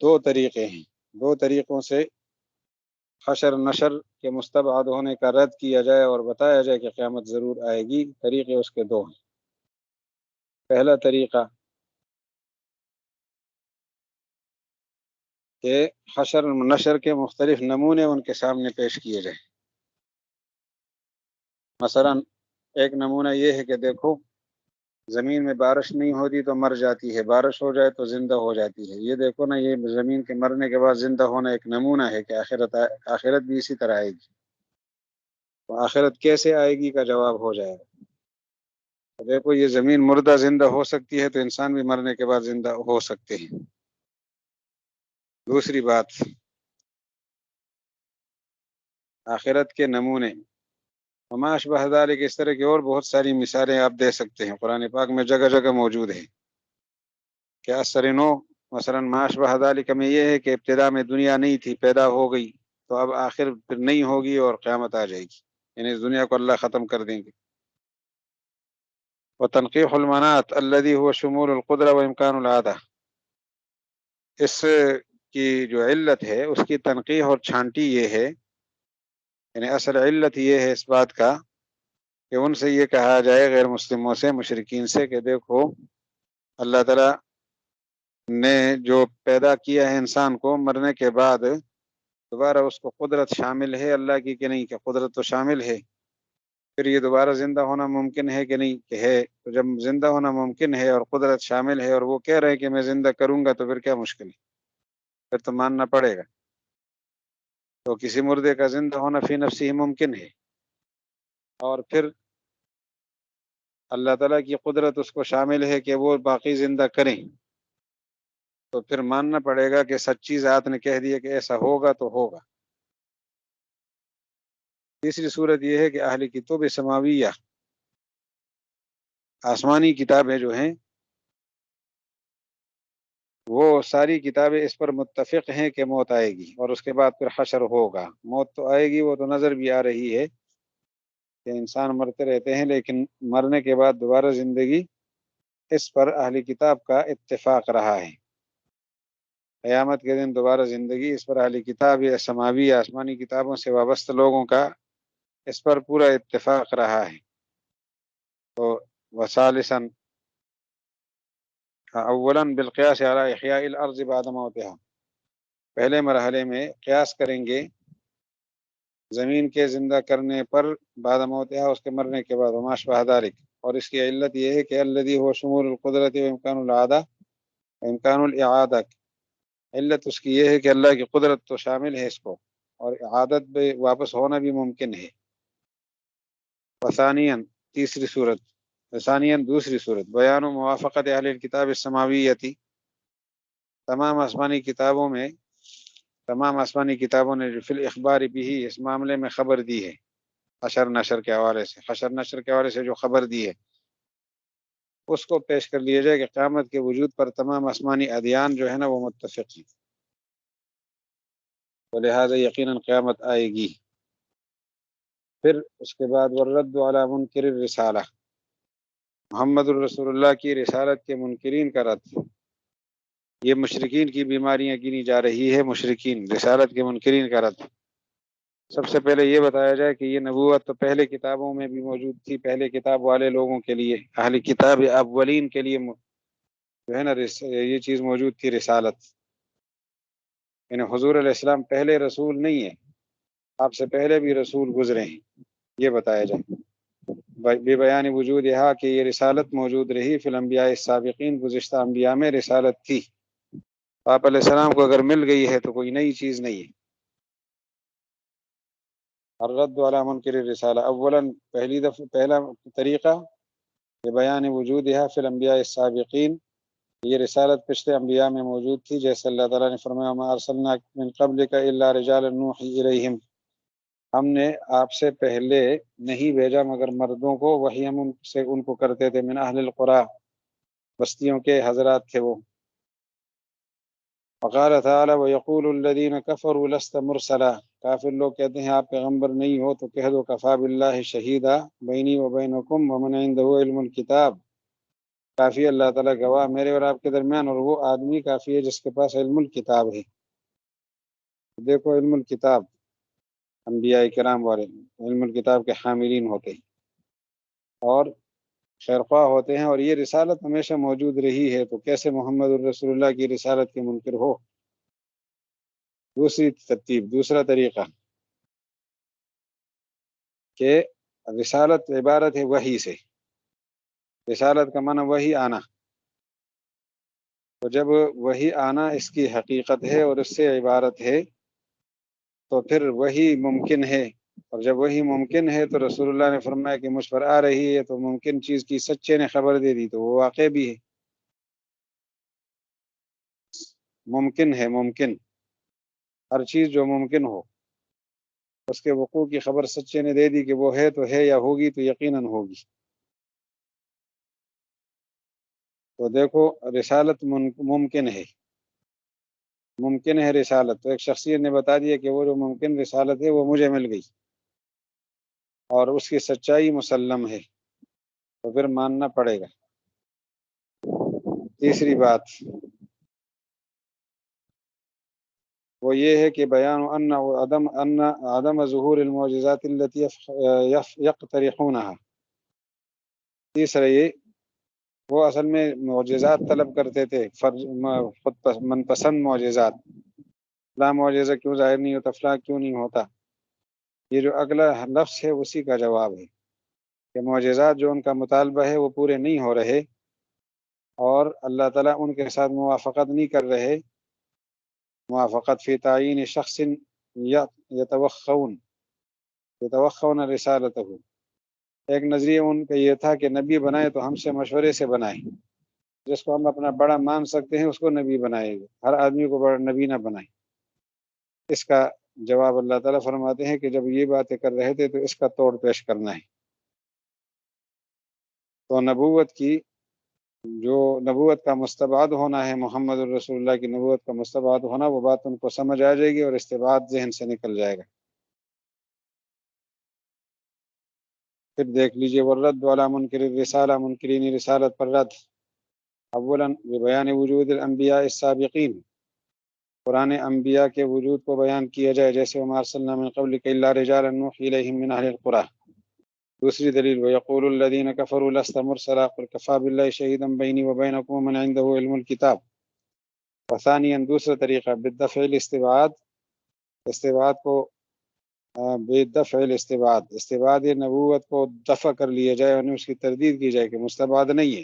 دو طریقے ہیں، دو طریقوں سے حشر نشر کے مستبعد ہونے کا رد کیا جائے اور بتایا جائے کہ قیامت ضرور آئے گی۔ طریقے اس کے دو ہیں۔ پہلا طریقہ کہ حشر نشر کے مختلف نمونے ان کے سامنے پیش کیے جائیں۔ مثلا ایک نمونہ یہ ہے کہ دیکھو، زمین میں بارش نہیں ہوتی تو مر جاتی ہے، بارش ہو جائے تو زندہ ہو جاتی ہے، یہ دیکھو نا، یہ زمین کے مرنے کے بعد زندہ ہونا ایک نمونہ ہے کہ آخرت بھی اسی طرح آئے گی۔ تو آخرت کیسے آئے گی کا جواب ہو جائے گا۔ تو دیکھو، یہ زمین مردہ زندہ ہو سکتی ہے تو انسان بھی مرنے کے بعد زندہ ہو سکتے ہیں۔ دوسری بات، آخرت کے نمونے وما اشبہ ذالک، اس طرح کی اور بہت ساری مثالیں آپ دے سکتے ہیں، قرآن پاک میں جگہ جگہ موجود ہے کہ اثر نو، مثلا ما اشبہ ذالک میں یہ ہے کہ ابتدا میں دنیا نہیں تھی، پیدا ہو گئی، تو اب آخر پھر نہیں ہوگی اور قیامت آ جائے گی، یعنی اس دنیا کو اللہ ختم کر دیں گے۔ وتنقیح المنات الذي هو شمول القدرہ وامکان العادہ، اس کی جو علت ہے اس کی تنقیح اور چھانٹی یہ ہے، یعنی اصل علت یہ ہے اس بات کا کہ ان سے یہ کہا جائے، غیر مسلموں سے، مشرکین سے، کہ دیکھو اللہ تعالیٰ نے جو پیدا کیا ہے انسان کو، مرنے کے بعد دوبارہ اس کو قدرت شامل ہے اللہ کی کہ نہیں، کہ قدرت تو شامل ہے، پھر یہ دوبارہ زندہ ہونا ممکن ہے کہ نہیں، کہ ہے۔ تو جب زندہ ہونا ممکن ہے اور قدرت شامل ہے اور وہ کہہ رہے ہیں کہ میں زندہ کروں گا، تو پھر کیا مشکل ہے، پھر تو ماننا پڑے گا۔ تو کسی مردے کا زندہ ہونا فی نفسی ہی ممکن ہے، اور پھر اللہ تعالیٰ کی قدرت اس کو شامل ہے کہ وہ باقی زندہ کریں، تو پھر ماننا پڑے گا کہ سچی ذات نے کہہ دیا کہ ایسا ہوگا تو ہوگا۔ تیسری صورت یہ ہے کہ اہل کتب سماویہ، آسمانی کتابیں جو ہیں، وہ ساری کتابیں اس پر متفق ہیں کہ موت آئے گی اور اس کے بعد پھر حشر ہوگا۔ موت تو آئے گی، وہ تو نظر بھی آ رہی ہے کہ انسان مرتے رہتے ہیں، لیکن مرنے کے بعد دوبارہ زندگی، اس پر اہل کتاب کا اتفاق رہا ہے۔ قیامت کے دن دوبارہ زندگی، اس پر اہل کتاب یا سماوی آسمانی کتابوں سے وابستہ لوگوں کا اس پر پورا اتفاق رہا ہے۔ تو وثالثاً، اولاً بالقیاس علی احیاء الارض بعد موتها، پہلے مرحلے میں قیاس کریں گے زمین کے زندہ کرنے پر، بعد موتها، اس کے مرنے کے بعد، وما اشبہ ذلک، اور اس کی علت یہ ہے کہ الذی هو شمول القدرت وامکان العادہ وامکان الاعادہ، علت اس کی یہ ہے کہ اللہ کی قدرت تو شامل ہے اس کو، اور اعادت بھی، واپس ہونا بھی ممکن ہے۔ وثانیاً، تیسری صورت، ثانیاً دوسری صورت، بیان و موافقت اہل الکتاب السماویتی، تمام آسمانی کتابوں میں، تمام آسمانی کتابوں نے جو فی الاخبار بھی، اس معاملے میں خبر دی ہے، حشر نشر کے حوالے سے، حشر نشر کے حوالے سے جو خبر دی ہے اس کو پیش کر لیا جائے کہ قیامت کے وجود پر تمام آسمانی ادیان جو ہے نا وہ متفق ہیں، تو لہٰذا یقیناً قیامت آئے گی۔ پھر اس کے بعد والرد علی منکر الرسالہ، محمد الرسول اللہ کی رسالت کے منکرین کا رد، یہ مشرکین کی بیماریاں گنی جا رہی ہے، مشرکین رسالت کے منکرین کا رد۔ سب سے پہلے یہ بتایا جائے کہ یہ نبوت تو پہلے کتابوں میں بھی موجود تھی، پہلے کتاب والے لوگوں کے لیے، اہل کتاب اولین کے لیے جو ہے نا یہ چیز موجود تھی، رسالت، یعنی حضور علیہ السلام پہلے رسول نہیں ہے، آپ سے پہلے بھی رسول گزرے ہیں، یہ بتایا جائے۔ بے بیان وجود یہاں کہ یہ رسالت موجود رہی فی الانبیاء السابقین، گزشتہ انبیاء میں رسالت تھی، آپ علیہ السلام کو اگر مل گئی ہے تو کوئی نئی چیز نہیں ہے۔ الرد علی منکر الرسالہ، پہلا طریقہ بیان وجودها فی الانبیاء السابقین، یہ رسالت پچھلے انبیاء میں موجود تھی، جیسے اللہ تعالیٰ نے فرمایا ما ارسلنا من قبلک الا رجالا نوحی الیہم، ہم نے آپ سے پہلے نہیں بھیجا مگر مردوں کو، وہی ہم ان کو کرتے تھے، من اہل القریٰ، بستیوں کے حضرات تھے وہ۔ وقال تعالی ویقول الذین کفروا لست مرسلا، کافر لوگ کہتے ہیں آپ پیغمبر نہیں ہو، تو کہہ دو کفا باللہ شہیدا بینی و بینکم ومن عندہ علم الکتاب، کافی اللہ تعالیٰ گواہ میرے اور آپ کے درمیان، اور وہ آدمی کافی ہے جس کے پاس علم الکتاب ہے۔ دیکھو علم الکتاب، انبیاء کرام والے علم الکتاب کے حاملین ہوتے ہیں اور خیرخواہ ہوتے ہیں، اور یہ رسالت ہمیشہ موجود رہی ہے، تو کیسے محمد الرسول اللہ کی رسالت کے منکر ہو؟ دوسری ترتیب، دوسرا طریقہ کہ رسالت عبارت ہے وحی سے، رسالت کا معنی وحی آنا، تو جب وحی آنا اس کی حقیقت ہے اور اس سے عبارت ہے تو پھر وحی ممکن ہے، اور جب وحی ممکن ہے تو رسول اللہ نے فرمایا کہ مجھ پر آ رہی ہے، تو ممکن چیز کی سچے نے خبر دے دی تو وہ واقع بھی ہے، ممکن ہے، ممکن ہر چیز جو ممکن ہو اس کے وقوع کی خبر سچے نے دے دی کہ وہ ہے تو ہے، یا ہوگی تو یقیناً ہوگی۔ تو دیکھو رسالت ممکن ہے، ممکن ہے رسالت، تو ایک شخصیت نے بتا دیا کہ وہ جو ممکن رسالت ہے وہ مجھے مل گئی اور اس کی سچائی مسلم ہے، تو پھر ماننا پڑے گا۔ تیسری بات وہ یہ ہے کہ بیان ان عدم ظہور المعجزات التي يقترحونها، تیسرا یہ وہ اصل میں معجزات طلب کرتے تھے، خود من پسند معجزات، فلاں معجزہ کیوں ظاہر نہیں ہوتا، فلاں کیوں نہیں ہوتا، یہ جو اگلا لفظ ہے اسی کا جواب ہے کہ معجزات جو ان کا مطالبہ ہے وہ پورے نہیں ہو رہے، اور اللہ تعالیٰ ان کے ساتھ موافقت نہیں کر رہے، موافقت فی تعین شخص یتوخون رسالتہ، ایک نظریہ ان کا یہ تھا کہ نبی بنائے تو ہم سے مشورے سے بنائے، جس کو ہم اپنا بڑا مان سکتے ہیں اس کو نبی بنائے گا، ہر آدمی کو بڑا نبی نہ بنائے۔ اس کا جواب اللہ تعالیٰ فرماتے ہیں کہ جب یہ باتیں کر رہے تھے تو اس کا توڑ پیش کرنا ہے۔ تو نبوت کی جو نبوت کا مستبعد ہونا ہے، محمد الرسول اللہ کی نبوت کا مستبعد ہونا، وہ بات ان کو سمجھ آ جائے گی اور استبعاد ذہن سے نکل جائے گا۔ پھر دیکھ لیجئے والرد علی منکر الرسالہ، منکرین رسالت پر رد، اولا بیان وجود الانبیاء السابقین، پرانے انبیاء کے وجود کو بیان کیا جائے، جیسے وما ارسلنا من قبلک الا رجالا نوحی الیہم من اہل القریٰ۔ دوسری دلیل ویقول الذین کفروا لست مرسلا قل کفی باللہ شہیدا بینی وبینکم ومن عندہ علم الکتاب۔ وثانیا دوسرا طریقہ بالدفع الاستبعاد، استبعاد کو بدفع الاستبعاد، استبعاد نبوت کو دفع کر لیا جائے، یعنی اس کی تردید کی جائے کہ مستبعد نہیں ہے،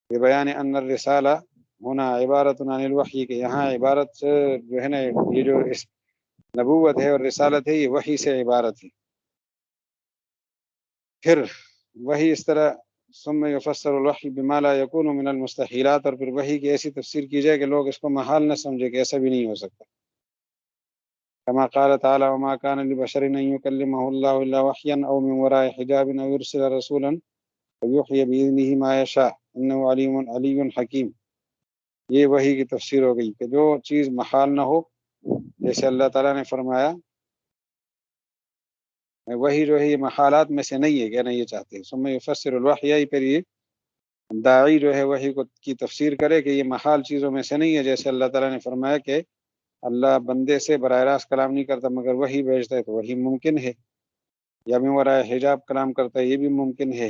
بیان ان الرسالہ ہونا عبارت عن الوحی، کہ یہاں عبارت جو ہے نا، یہ جو نبوت ہے اور رسالت ہے یہ وحی سے عبارت ہے۔ پھر وحی اس طرح ثم یفسر الوحی بما لا یکون من المستحیلات، اور پھر وحی کی ایسی تفسیر کی جائے کہ لوگ اس کو محال نہ سمجھے کہ ایسا بھی نہیں ہو سکتا، كما قال تعالى وما كان لبشر أن يكلمه الله إلا وحيا أو من وراء حجاب أو يرسل رسولا فيوحي بإذنه ما يشاء إنه علي حكيم۔ یہ وحی کی تفسیر ہو گئی کہ جو چیز محال نہ ہو، جیسے اللہ تعالیٰ نے فرمایا وحی جو ہے یہ محالات میں سے نہیں ہے، کہنا یہ چاہتے ہیں ثم یفسر الوحی، پھر یہ داعی جو ہے وحی کی تفسیر کرے کہ یہ محال چیزوں میں سے نہیں ہے، جیسے اللہ تعالیٰ نے فرمایا کہ اللہ بندے سے براہ راست کلام نہیں کرتا مگر وحی بھیجتا ہے، تو وحی ممکن ہے، یا من وراء حجاب کلام کرتا ہے، یہ بھی ممکن ہے،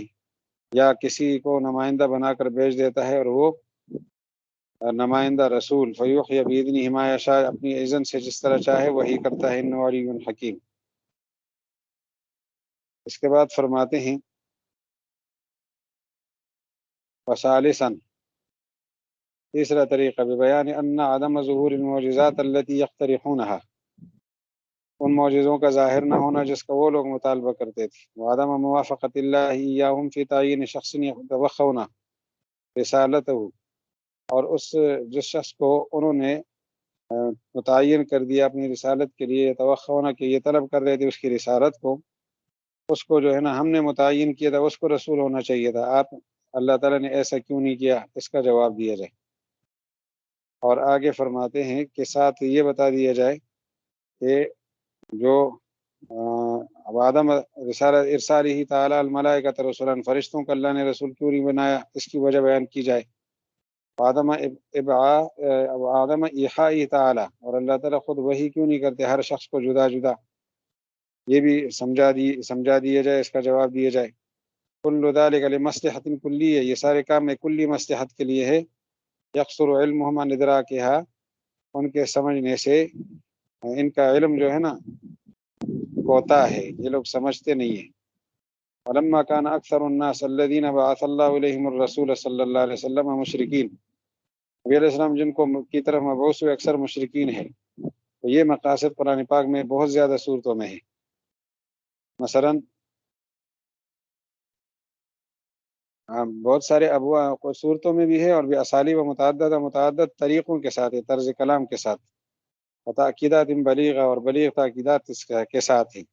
یا کسی کو نمائندہ بنا کر بھیج دیتا ہے اور وہ نمائندہ رسول فیوحی بإذنہ ما یشاء، اپنی اذن سے جس طرح چاہے وحی کرتا ہے، انہ علی حکیم۔ اس کے بعد فرماتے ہیں وثالثا تیسرا طریقہ ببیان ان عدم ظہور المعجزات التي يقترحونها، ان معجزوں کا ظاہر نہ ہونا جس کا وہ لوگ مطالبہ کرتے تھے، وعدم موافقت اللہ ایاہم فی تعین شخص یتوخون رسالتہ، اور جس شخص کو انہوں نے متعین کر دیا اپنی رسالت کے لیے، توخونا کہ یہ طلب کر رہے تھے اس کی رسالت کو، اس کو جو ہے نا ہم نے متعین کیا تھا، اس کو رسول ہونا چاہیے تھا، آپ اللہ تعالیٰ نے ایسا کیوں نہیں کیا، اس کا جواب دیا جائے۔ اور آگے فرماتے ہیں کہ ساتھ یہ بتا دیا جائے کہ جو عدم رسالت ارسال ہی تعالیٰ الملائکۃ رسولا، فرشتوں کو اللہ نے رسول کیوں نہیں بنایا، اس کی وجہ بیان کی جائے۔ عدم ایحاء تعالیٰ، اور اللہ تعالیٰ خود وہی کیوں نہیں کرتے ہر شخص کو جدا جدا، یہ بھی سمجھا دیا جائے، اس کا جواب دیا جائے۔ کل ذلک لمصلحۃ کلیہ، یہ سارے کام میں کلی مصلحت کے لیے ہے۔ یقصر علمہم عن ادراکہا، ان کے سمجھنے سے ان کا علم جو ہے نا کوتا ہے، یہ لوگ سمجھتے نہیں ہیں۔ ولما كان اکثر الناس الذين بعث الله اليهم الرسول صلی اللہ علیہ وسلم مشرکین، نبی علیہ السلام جن کو کی طرف مبعوث ہوئے اکثر مشرکین ہیں، تو یہ مقاصد قرآن پاک میں بہت زیادہ صورتوں میں ہے۔ مثلا بہت سارے ابواب صورتوں میں بھی ہے، اور بھی اسالیب و متعدد طریقوں کے ساتھ ہے، طرز کلام کے ساتھ، تاکیدات بلیغہ، اور بلیغ تاکیدات اس کے ساتھ ہیں۔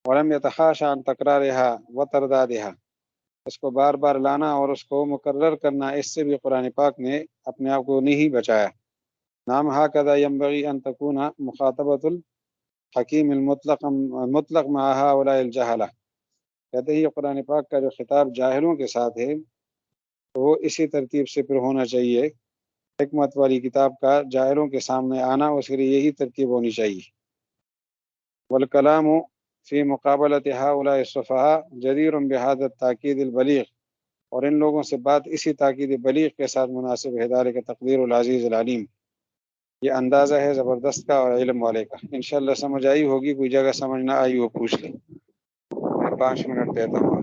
ولم يتحاشى عن تکرارها وتردادها، اس کو بار بار لانا اور اس کو مکرر کرنا، اس سے بھی قرآن پاک نے اپنے آپ کو نہیں بچایا۔ نام هكذا ينبغي ان تكون مخاطبۃ الحکیم المطلق مع هؤلاء الجہلہ، کہتے ہیں یہ قرآن پاک کا جو خطاب جاہلوں کے ساتھ ہے تو وہ اسی ترتیب سے پھر ہونا چاہیے۔ حکمت والی کتاب کا جاہلوں کے سامنے آنا، اس کے لیے یہی ترتیب ہونی چاہیے۔ والکلام فی مقابلۃ هؤلاء السفہاء جدیر بہذا التاکید البلیغ، اور ان لوگوں سے بات اسی تاکید بلیغ کے ساتھ مناسب ہے۔ ذالک تقدیر العزیز العلیم، یہ اندازہ ہے زبردست کا اور علم والے کا۔ انشاءاللہ سمجھ آئی ہوگی، کوئی جگہ سمجھ نہ آئی وہ پوچھ لیں، میں 5 منٹ دیتا ہوں۔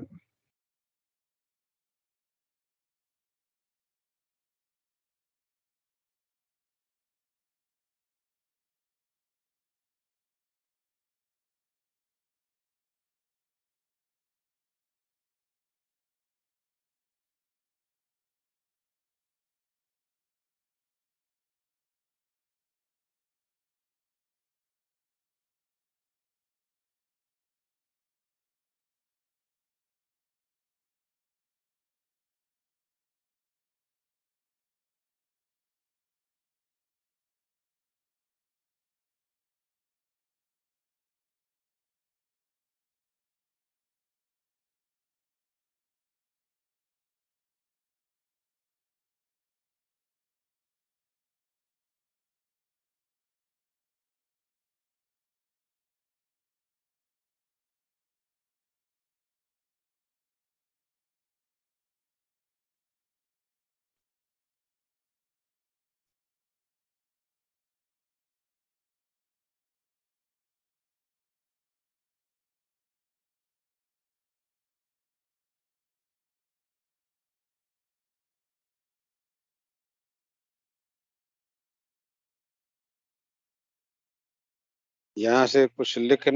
یہاں سے کچھ لکھ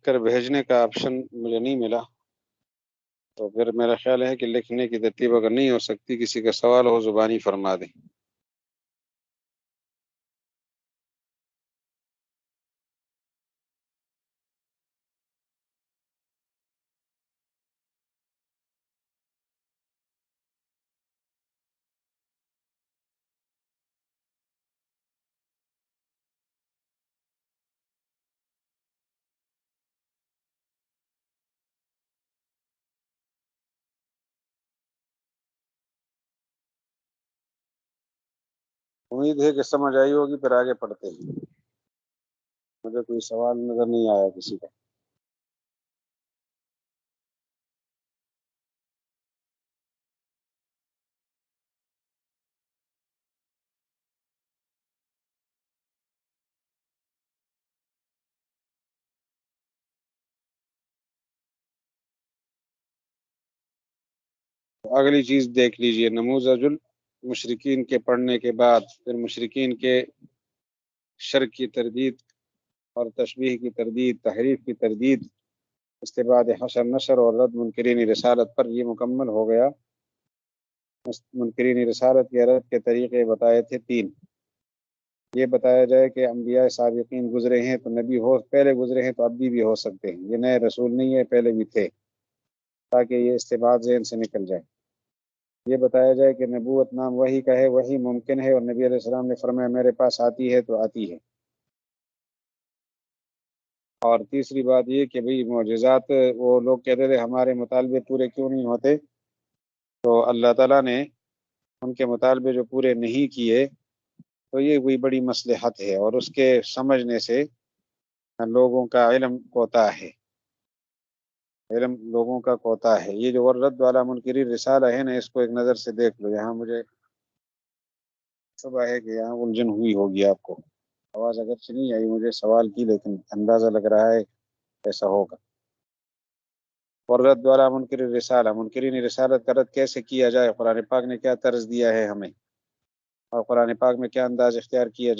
کر بھیجنے کا آپشن مجھے نہیں ملا، تو پھر میرا خیال ہے کہ لکھنے کی ترتیب اگر نہیں ہو سکتی، کسی کا سوال ہو زبانی فرما دیں۔ امید ہے کہ سمجھ آئی ہوگی، پھر آگے پڑھتے ہیں۔ مجھے کوئی سوال نظر نہیں آیا کسی کا۔ اگلی چیز دیکھ لیجئے، نموذج المشرکین کے پڑھنے کے بعد پھر مشرکین کے شر کی تردید اور تشبیہ کی تردید، تحریف کی تردید، استبعاد حشر نشر اور رد منکرین رسالت پر یہ مکمل ہو گیا۔ منکرین رسالت کے رد کے طریقے بتائے تھے 3۔ یہ بتایا جائے کہ انبیاء سابقین گزرے ہیں تو نبی ہو پہلے گزرے ہیں تو اب بھی ہو سکتے ہیں، یہ نئے رسول نہیں ہے، پہلے بھی تھے، تاکہ یہ استبعاد ذہن سے نکل جائے۔ یہ بتایا جائے کہ نبوت نام وحی کا ہے، وحی ممکن ہے، اور نبی علیہ السلام نے فرمایا میرے پاس آتی ہے تو آتی ہے۔ اور تیسری بات یہ کہ بھئی معجزات، وہ لوگ کہتے تھے ہمارے مطالبے پورے کیوں نہیں ہوتے، تو اللہ تعالیٰ نے ان کے مطالبے جو پورے نہیں کیے تو یہ کوئی بڑی مصلحت ہے، اور اس کے سمجھنے سے لوگوں کا علم کوتا ہے، علم لوگوں کا کوتا ہے۔ یہ جو ورد والا منکری رسالہ ہے نا، اس کو ایک نظر سے دیکھ لو۔ یہاں مجھے شبہ ہے کہ یہاں الجھن ہوئی ہوگی آپ کو، آواز اگرچہ نہیں آئی مجھے سوال کی، لیکن اندازہ لگ رہا ہے ایسا ہوگا۔ ورد والا منکر رسالہ، منکرین رسالت کا رد کیسے کیا جائے، قرآن پاک نے کیا طرز دیا ہے ہمیں، اور قرآن پاک میں کیا انداز اختیار کیا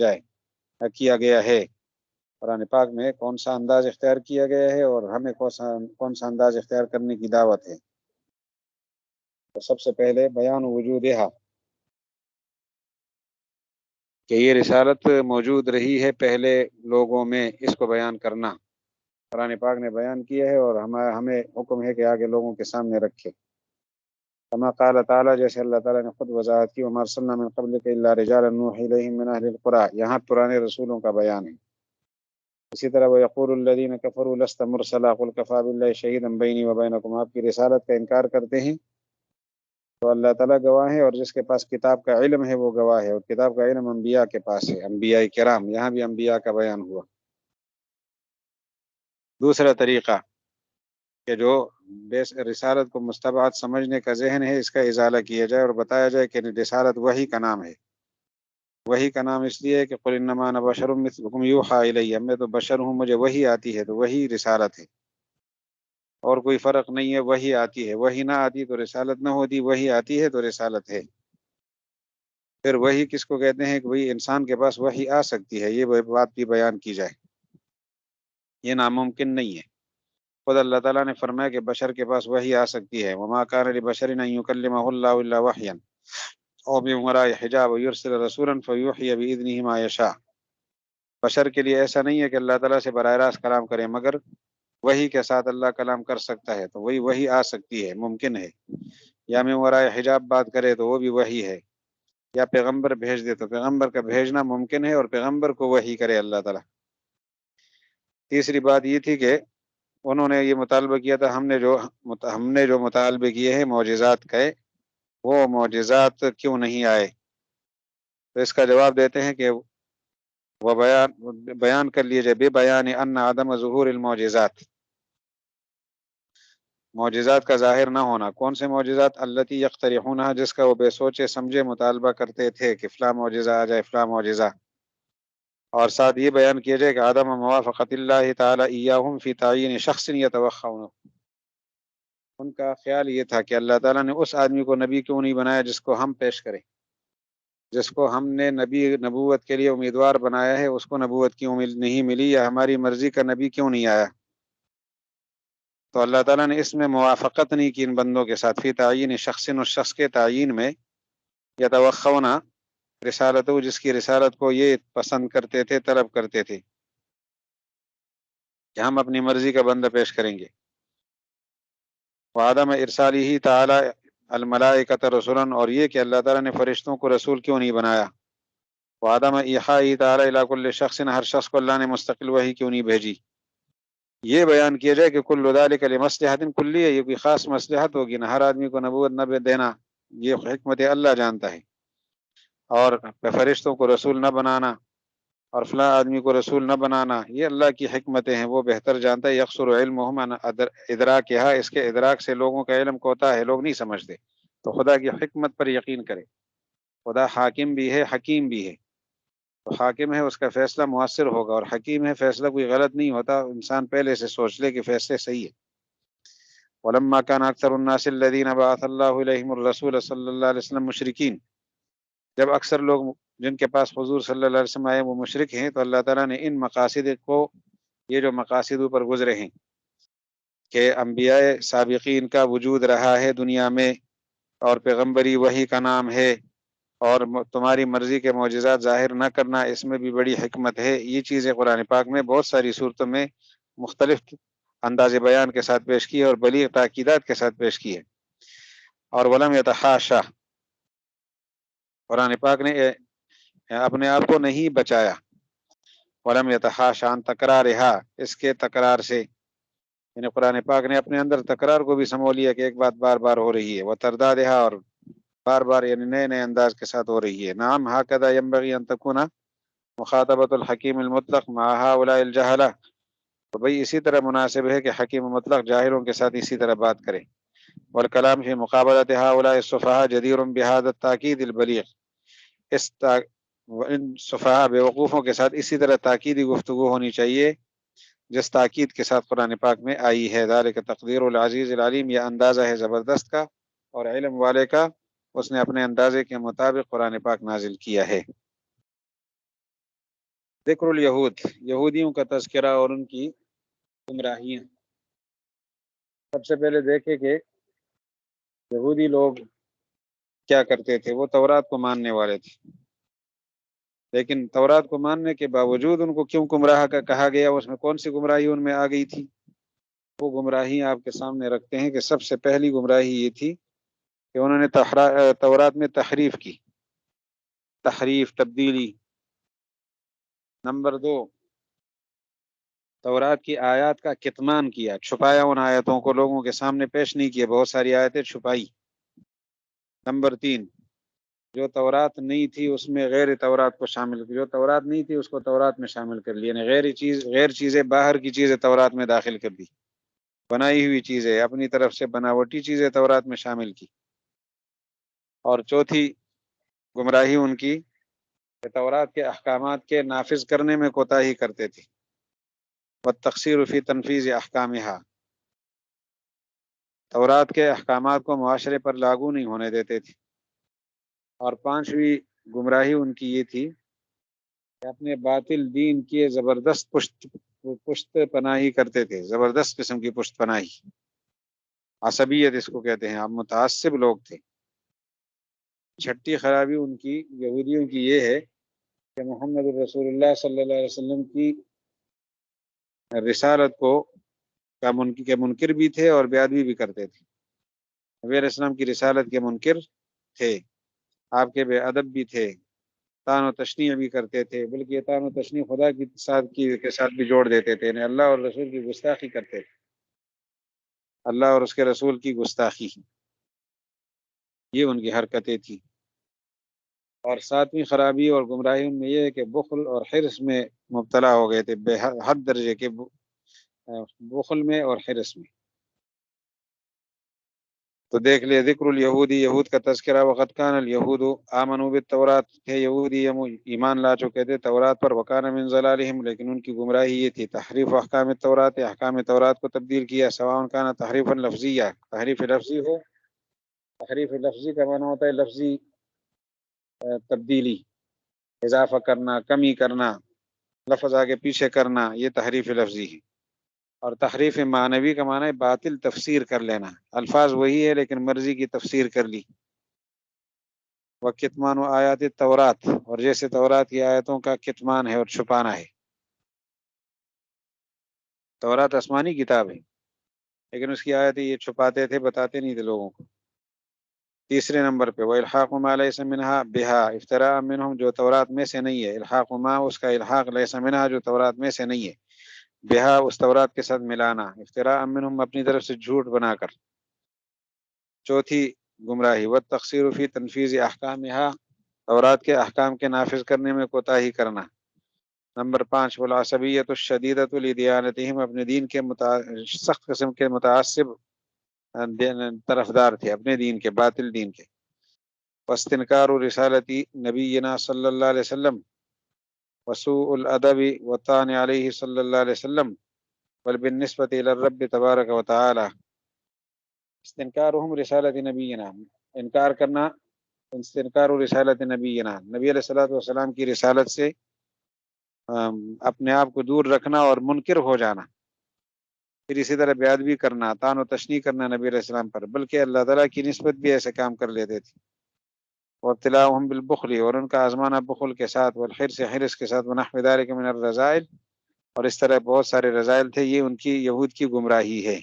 گیا ہے، قرآن پاک میں کون سا انداز اختیار کیا گیا ہے، اور ہمیں کون سا انداز اختیار کرنے کی دعوت ہے۔ تو سب سے پہلے بیان وجودہا، کہ یہ رسالت موجود رہی ہے پہلے لوگوں میں، اس کو بیان کرنا قرآن پاک نے بیان کیا ہے، اور ہمیں حکم ہے کہ آگے لوگوں کے سامنے رکھے۔ کما قال تعالیٰ، جیسے اللہ تعالیٰ نے خود وضاحت کی، وما ارسلنا من قبلک الا رجالا نوحی الیہم من اہل القری، یہاں پرانے رسولوں کا بیان ہے۔ اسی طرح وَيَقُولُ الَّذِينَ كَفَرُوا لَسْتَ مُرْسَلًا قُلْ كَفَىٰ بِاللَّهِ شَهِيدًا بَيْنِي وَبَيْنَكُمْ، آپ کی رسالت کا انکار کرتے ہیں تو اللہ تعالیٰ گواہ ہے، اور جس کے پاس کتاب کا علم ہے وہ گواہ ہے، اور کتاب کا علم انبیاء کے پاس ہے، انبیاء کرام، یہاں بھی انبیاء کا بیان ہوا۔ دوسرا طریقہ کہ جو رسالت کو مستبعد سمجھنے کا ذہن ہے، اس کا ازالہ کیا جائے اور بتایا جائے کہ رسالت وحی کا نام ہے۔ وحی کا نام اس لیے کہ قل انما انا بشر مثلکم یوحی الی، میں تو بشر ہوں، مجھے وحی آتی ہے، تو وہی رسالت ہے، اور کوئی فرق نہیں ہے۔ وحی آتی ہے، وحی نہ آتی تو رسالت نہ ہوتی، وحی آتی ہے تو رسالت ہے۔ پھر وحی کس کو کہتے ہیں کہ وہی انسان کے پاس وحی آ سکتی ہے، یہ بات بھی بیان کی جائے، یہ ناممکن نہیں ہے۔ خود اللہ تعالیٰ نے فرمایا کہ بشر کے پاس وحی آ سکتی ہے، وما کان لبشر ان یکلمہ اللہ الا وحیا او من وراء حجاب یرسل رسولا فیوحی باذنہ ما یشاء۔ بشر کے لیے ایسا نہیں ہے کہ اللہ تعالیٰ سے براہ راست کلام کرے، مگر وحی کے ساتھ اللہ کلام کر سکتا ہے، تو وہی آ سکتی ہے، ممکن ہے۔ یا من وراء حجاب بات کرے تو وہ بھی وحی ہے، یا پیغمبر بھیج دے تو پیغمبر کا بھیجنا ممکن ہے، اور پیغمبر کو وحی کرے اللہ تعالیٰ۔ تیسری بات یہ تھی کہ انہوں نے یہ مطالبہ کیا تھا، ہم نے جو مطالبے کیے ہیں معجزات کے، وہ معجزات کیوں نہیں آئے؟ تو اس کا جواب دیتے ہیں کہ وہ بیان کر لیے جائے بے بیان ان عدم ظہور المعجزات، معجزات کا ظاہر نہ ہونا۔ کون سے معجزات؟ التی یقترحونها، جس کا وہ بے سوچے سمجھے مطالبہ کرتے تھے کہ فلاں معجزہ آ جائے، فلاں معجزہ۔ اور ساتھ یہ بیان کیا جائے کہ عدم موافقت اللہ تعالی ایاہم فی تعین شخص یتوخون، ان کا خیال یہ تھا کہ اللہ تعالیٰ نے اس آدمی کو نبی کیوں نہیں بنایا جس کو ہم پیش کریں، جس کو ہم نے نبوت کے لیے امیدوار بنایا ہے، اس کو نبوت کی امید نہیں ملی، یا ہماری مرضی کا نبی کیوں نہیں آیا؟ تو اللہ تعالیٰ نے اس میں موافقت نہیں کی ان بندوں کے ساتھ، فی تعین شخص، اس شخص کے تعین میں، یتوخون رسالت، جس کی رسالت کو یہ پسند کرتے تھے، طلب کرتے تھے کہ ہم اپنی مرضی کا بندہ پیش کریں گے۔ وعدم ارسالہ تعالی الملائکۃ رسلا، اور یہ کہ اللہ تعالیٰ نے فرشتوں کو رسول کیوں نہیں بنایا۔ وعدم ایحاء تعالی الی کل شخص، ہر شخص کو اللہ نے مستقل وحی کیوں نہیں بھیجی۔ یہ بیان کیا جائے کہ کل ذالک لمصلحۃ کلیہ، یہ کوئی خاص مصلحت ہوگی، نہ ہر آدمی کو نبوت نہ دینا، یہ حکمت اللہ جانتا ہے، اور فرشتوں کو رسول نہ بنانا اور فلاں آدمی کو رسول نہ بنانا، یہ اللہ کی حکمتیں ہیں، وہ بہتر جانتا ہے۔ یقصر علمہم عن ادراکہا، اس کے ادراک سے لوگوں کا علم کوتا ہے، لوگ نہیں سمجھتے۔ تو خدا کی حکمت پر یقین کرے، خدا حاکم بھی ہے، حکیم بھی ہے، تو حاکم ہے، اس کا فیصلہ مؤثر ہوگا، اور حکیم ہے، فیصلہ کوئی غلط نہیں ہوتا، انسان پہلے سے سوچ لے کہ فیصلے صحیح ہے۔ ولما كان اکثر الناس الذين بعث الله اليهم الرسول صلی اللہ علیہ وسلم مشرکین، جب اکثر لوگ جن کے پاس حضور صلی اللہ علیہ وسلم آئے وہ مشرک ہیں، تو اللہ تعالیٰ نے ان مقاصد کو، یہ جو مقاصد اوپر گزرے ہیں کہ انبیاء سابقین کا وجود رہا ہے دنیا میں، اور پیغمبری وحی کا نام ہے، اور تمہاری مرضی کے معجزات ظاہر نہ کرنا، اس میں بھی بڑی حکمت ہے۔ یہ چیزیں قرآن پاک میں بہت ساری صورتوں میں مختلف انداز بیان کے ساتھ پیش کی ہے اور بلیغ تاکیدات کے ساتھ پیش کی ہے۔ اور ولم یتحاشا، قرآن پاک نے اپنے آپ کو نہیں بچایا، ولم یتحاشا ان تکرارہا، اس کے تکرار سے، یعنی قرآن پاک نے اپنے اندر تکرار کو بھی سمو لیا کہ ایک بات بار بار ہو رہی ہے، وہ تردادہا، اور بار بار یعنی نئے نئے انداز کے ساتھ ہو رہی ہے۔ نعم ہاکذا ینبغی ان تکون مخاطبۃ الحکیم المطلق مع ہؤلاء الجہلہ، تو بھئی اسی طرح مناسب ہے کہ حکیم مطلق جاہلوں کے ساتھ اسی طرح بات کرے۔ والکلام فی مقابلۃ ہؤلاء السفہاء جدیر بہذا التاکید البلیغ، ان سفہاء بیوقوفوں کے ساتھ اسی طرح تاکیدی گفتگو ہونی چاہیے جس تاکید کے ساتھ قرآن پاک میں آئی ہے۔ ذالک تقدیر العزیز العلیم، یہ اندازہ ہے زبردست کا اور علم والے کا، اس نے اپنے اندازے کے مطابق قرآن پاک نازل کیا ہے۔ ذکر الیہود، یہودیوں کا تذکرہ اور ان کی گمراہیاں۔ سب سے پہلے دیکھیں کہ یہودی لوگ کیا کرتے تھے۔ وہ تورات کو ماننے والے تھے، لیکن تورات کو ماننے کے باوجود ان کو کیوں گمراہ کا کہا گیا، اس میں کون سی گمراہی ان میں آ گئی تھی؟ وہ گمراہی آپ کے سامنے رکھتے ہیں کہ سب سے پہلی گمراہی یہ تھی کہ انہوں نے تورات میں تحریف کی، تحریف، تبدیلی۔ نمبر 2، تورات کی آیات کا کتمان کیا، چھپایا، ان آیتوں کو لوگوں کے سامنے پیش نہیں کیا، بہت ساری آیتیں چھپائی۔ نمبر 3، جو تورات نہیں تھی اس میں غیر تورات کو شامل کیا، جو تورات نہیں تھی اس کو تورات میں شامل کر لیا، یعنی غیر چیزیں، باہر کی چیزیں تورات میں داخل کر دی، بنائی ہوئی چیزیں، اپنی طرف سے بناوٹی چیزیں تورات میں شامل کی۔ اور چوتھی گمراہی ان کی کہ تورات کے احکامات کے نافذ کرنے میں کوتاہی کرتے تھے، والتقصیر فی تنفیذ احکامها، تورات کے احکامات کو معاشرے پر لاگو نہیں ہونے دیتے تھے۔ اور پانچویں گمراہی ان کی یہ تھی کہ اپنے باطل دین کی زبردست پشت پناہی کرتے تھے، زبردست قسم کی پشت پناہی، عصبیت اس کو کہتے ہیں، آپ متعصب لوگ تھے۔ چھٹی خرابی ان کی یہودیوں کی یہ ہے کہ محمد رسول اللہ صلی اللہ علیہ وسلم کی رسالت کو کے منکر بھی تھے اور بے ادبی بھی کرتے تھے۔ نبی علیہ السلام کی رسالت کے منکر تھے، آپ کے بے ادب بھی تھے، تان و تشنیع بھی کرتے تھے، بلکہ یہ تان و تشنیع خدا کے ساتھ بھی جوڑ دیتے تھے، یعنی اللہ اور رسول کی گستاخی کرتے تھے، اللہ اور اس کے رسول کی گستاخی، یہ ان کی حرکتیں تھیں۔ اور ساتویں خرابی اور گمراہی ان میں یہ ہے کہ بخل اور حرص میں مبتلا ہو گئے تھے، بے حد درجے کے بخل میں اور حرص میں۔ تو دیکھ لے، ذکر الیہودی، یہود کا تذکرہ، وقد کان الیہود آمنوا بالتورات، کہ یہودی ایمان لا چکے تھے تورات پر، وکان من ضلالہم، لیکن ان کی گمراہی یہ تھی تحریف احکام التورات، احکام تورات کو تبدیل کیا، سواء کان تحریفا لفظیہ، تحریف لفظی ہو، تحریف لفظی کا معنی ہوتا ہے لفظی تبدیلی، اضافہ کرنا، کمی کرنا، لفظ آگے پیچھے کرنا، یہ تحریف لفظی ہے۔ اور تحریف معنوی کا معنی ہے باطل تفسیر کر لینا، الفاظ وہی ہے لیکن مرضی کی تفسیر کر لی۔ وکتمان آیات التورات، اور جیسے تورات کی آیتوں کا کتمان ہے اور چھپانا ہے۔ تورات آسمانی کتاب ہے لیکن اس کی آیتیں یہ چھپاتے تھے، بتاتے نہیں تھے لوگوں کو۔ تیسرے نمبر پہ وَإِلْحَاقُ مَا لَيْسَ مِنْهَا بِهَا افْتِرَاءً مِنْهُمْ، جو تورات میں سے نہیں ہے، الحاق ما، اس کا الحاق، لَيْسَ مِنْهَا، جو تورات میں سے نہیں ہے، بِهَا، اس تورات کے ساتھ ملانا، افْتِرَاءً مِنْهُمْ، اپنی طرف سے جھوٹ بنا کر۔ چوتھی گمراہی وَالتَّقْصِيرُ فِي تَنْفِيذِ أَحْكَامِهَا، تورات کے احکام کے نافذ کرنے میں کوتاہی کرنا۔ نمبر 5 وَالْعَصَبِيَّةُ الشَّدِيدَةُ لِدِيَانَتِهِمْ، اپنے دین کے سخت قسم کے متعصب طرفدار تھے اپنے دین کے، باطل دین کے۔ واستنکار رسالت نبینا صلی اللہ علیہ وسلم، وسوء الادب والطعن علیہ صلی اللہ علیہ وسلم، بل بالنسبت الی الرب تبارک و تعالی، استنکارہم رسالت نبینا، انکار کرنا استنکار رسالت نبینا، نبی علیہ الصلوۃ والسلام کی رسالت سے اپنے آپ کو دور رکھنا اور منکر ہو جانا، پھر اسی طرح بیعت بھی کرنا، طعن و تشنیع کرنا نبی علیہ السلام پر، بلکہ اللہ تعالیٰ کی نسبت بھی ایسے کام کر لیتے تھے. وابتلاؤہم بالبخل، اور ان کا آزمانا بخل کے ساتھ، والحرص، حرص کے ساتھ، ونحو ذلک من الرذائل، اور اس طرح بہت سارے رذائل تھے. یہ ان کی یہود کی گمراہی ہے.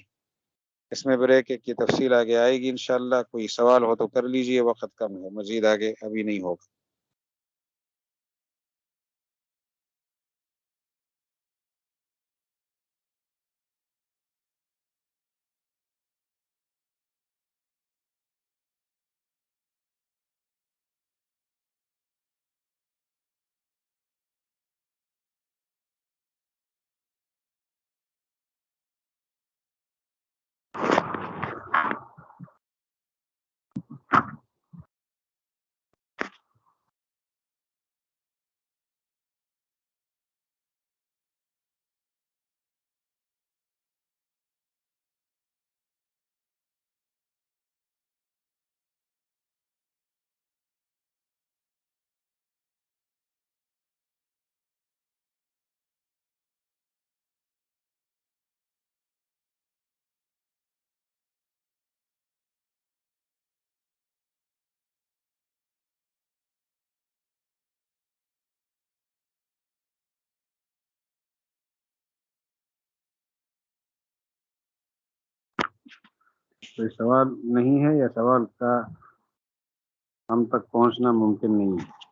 اس میں بریک کی تفصیل آگے آئے گی انشاءاللہ. کوئی سوال ہو تو کر لیجئے، وقت کم ہے، مزید آگے ابھی نہیں ہوگا. کوئی سوال نہیں ہے یا سوال کا ہم تک پہنچنا ممکن نہیں ہے؟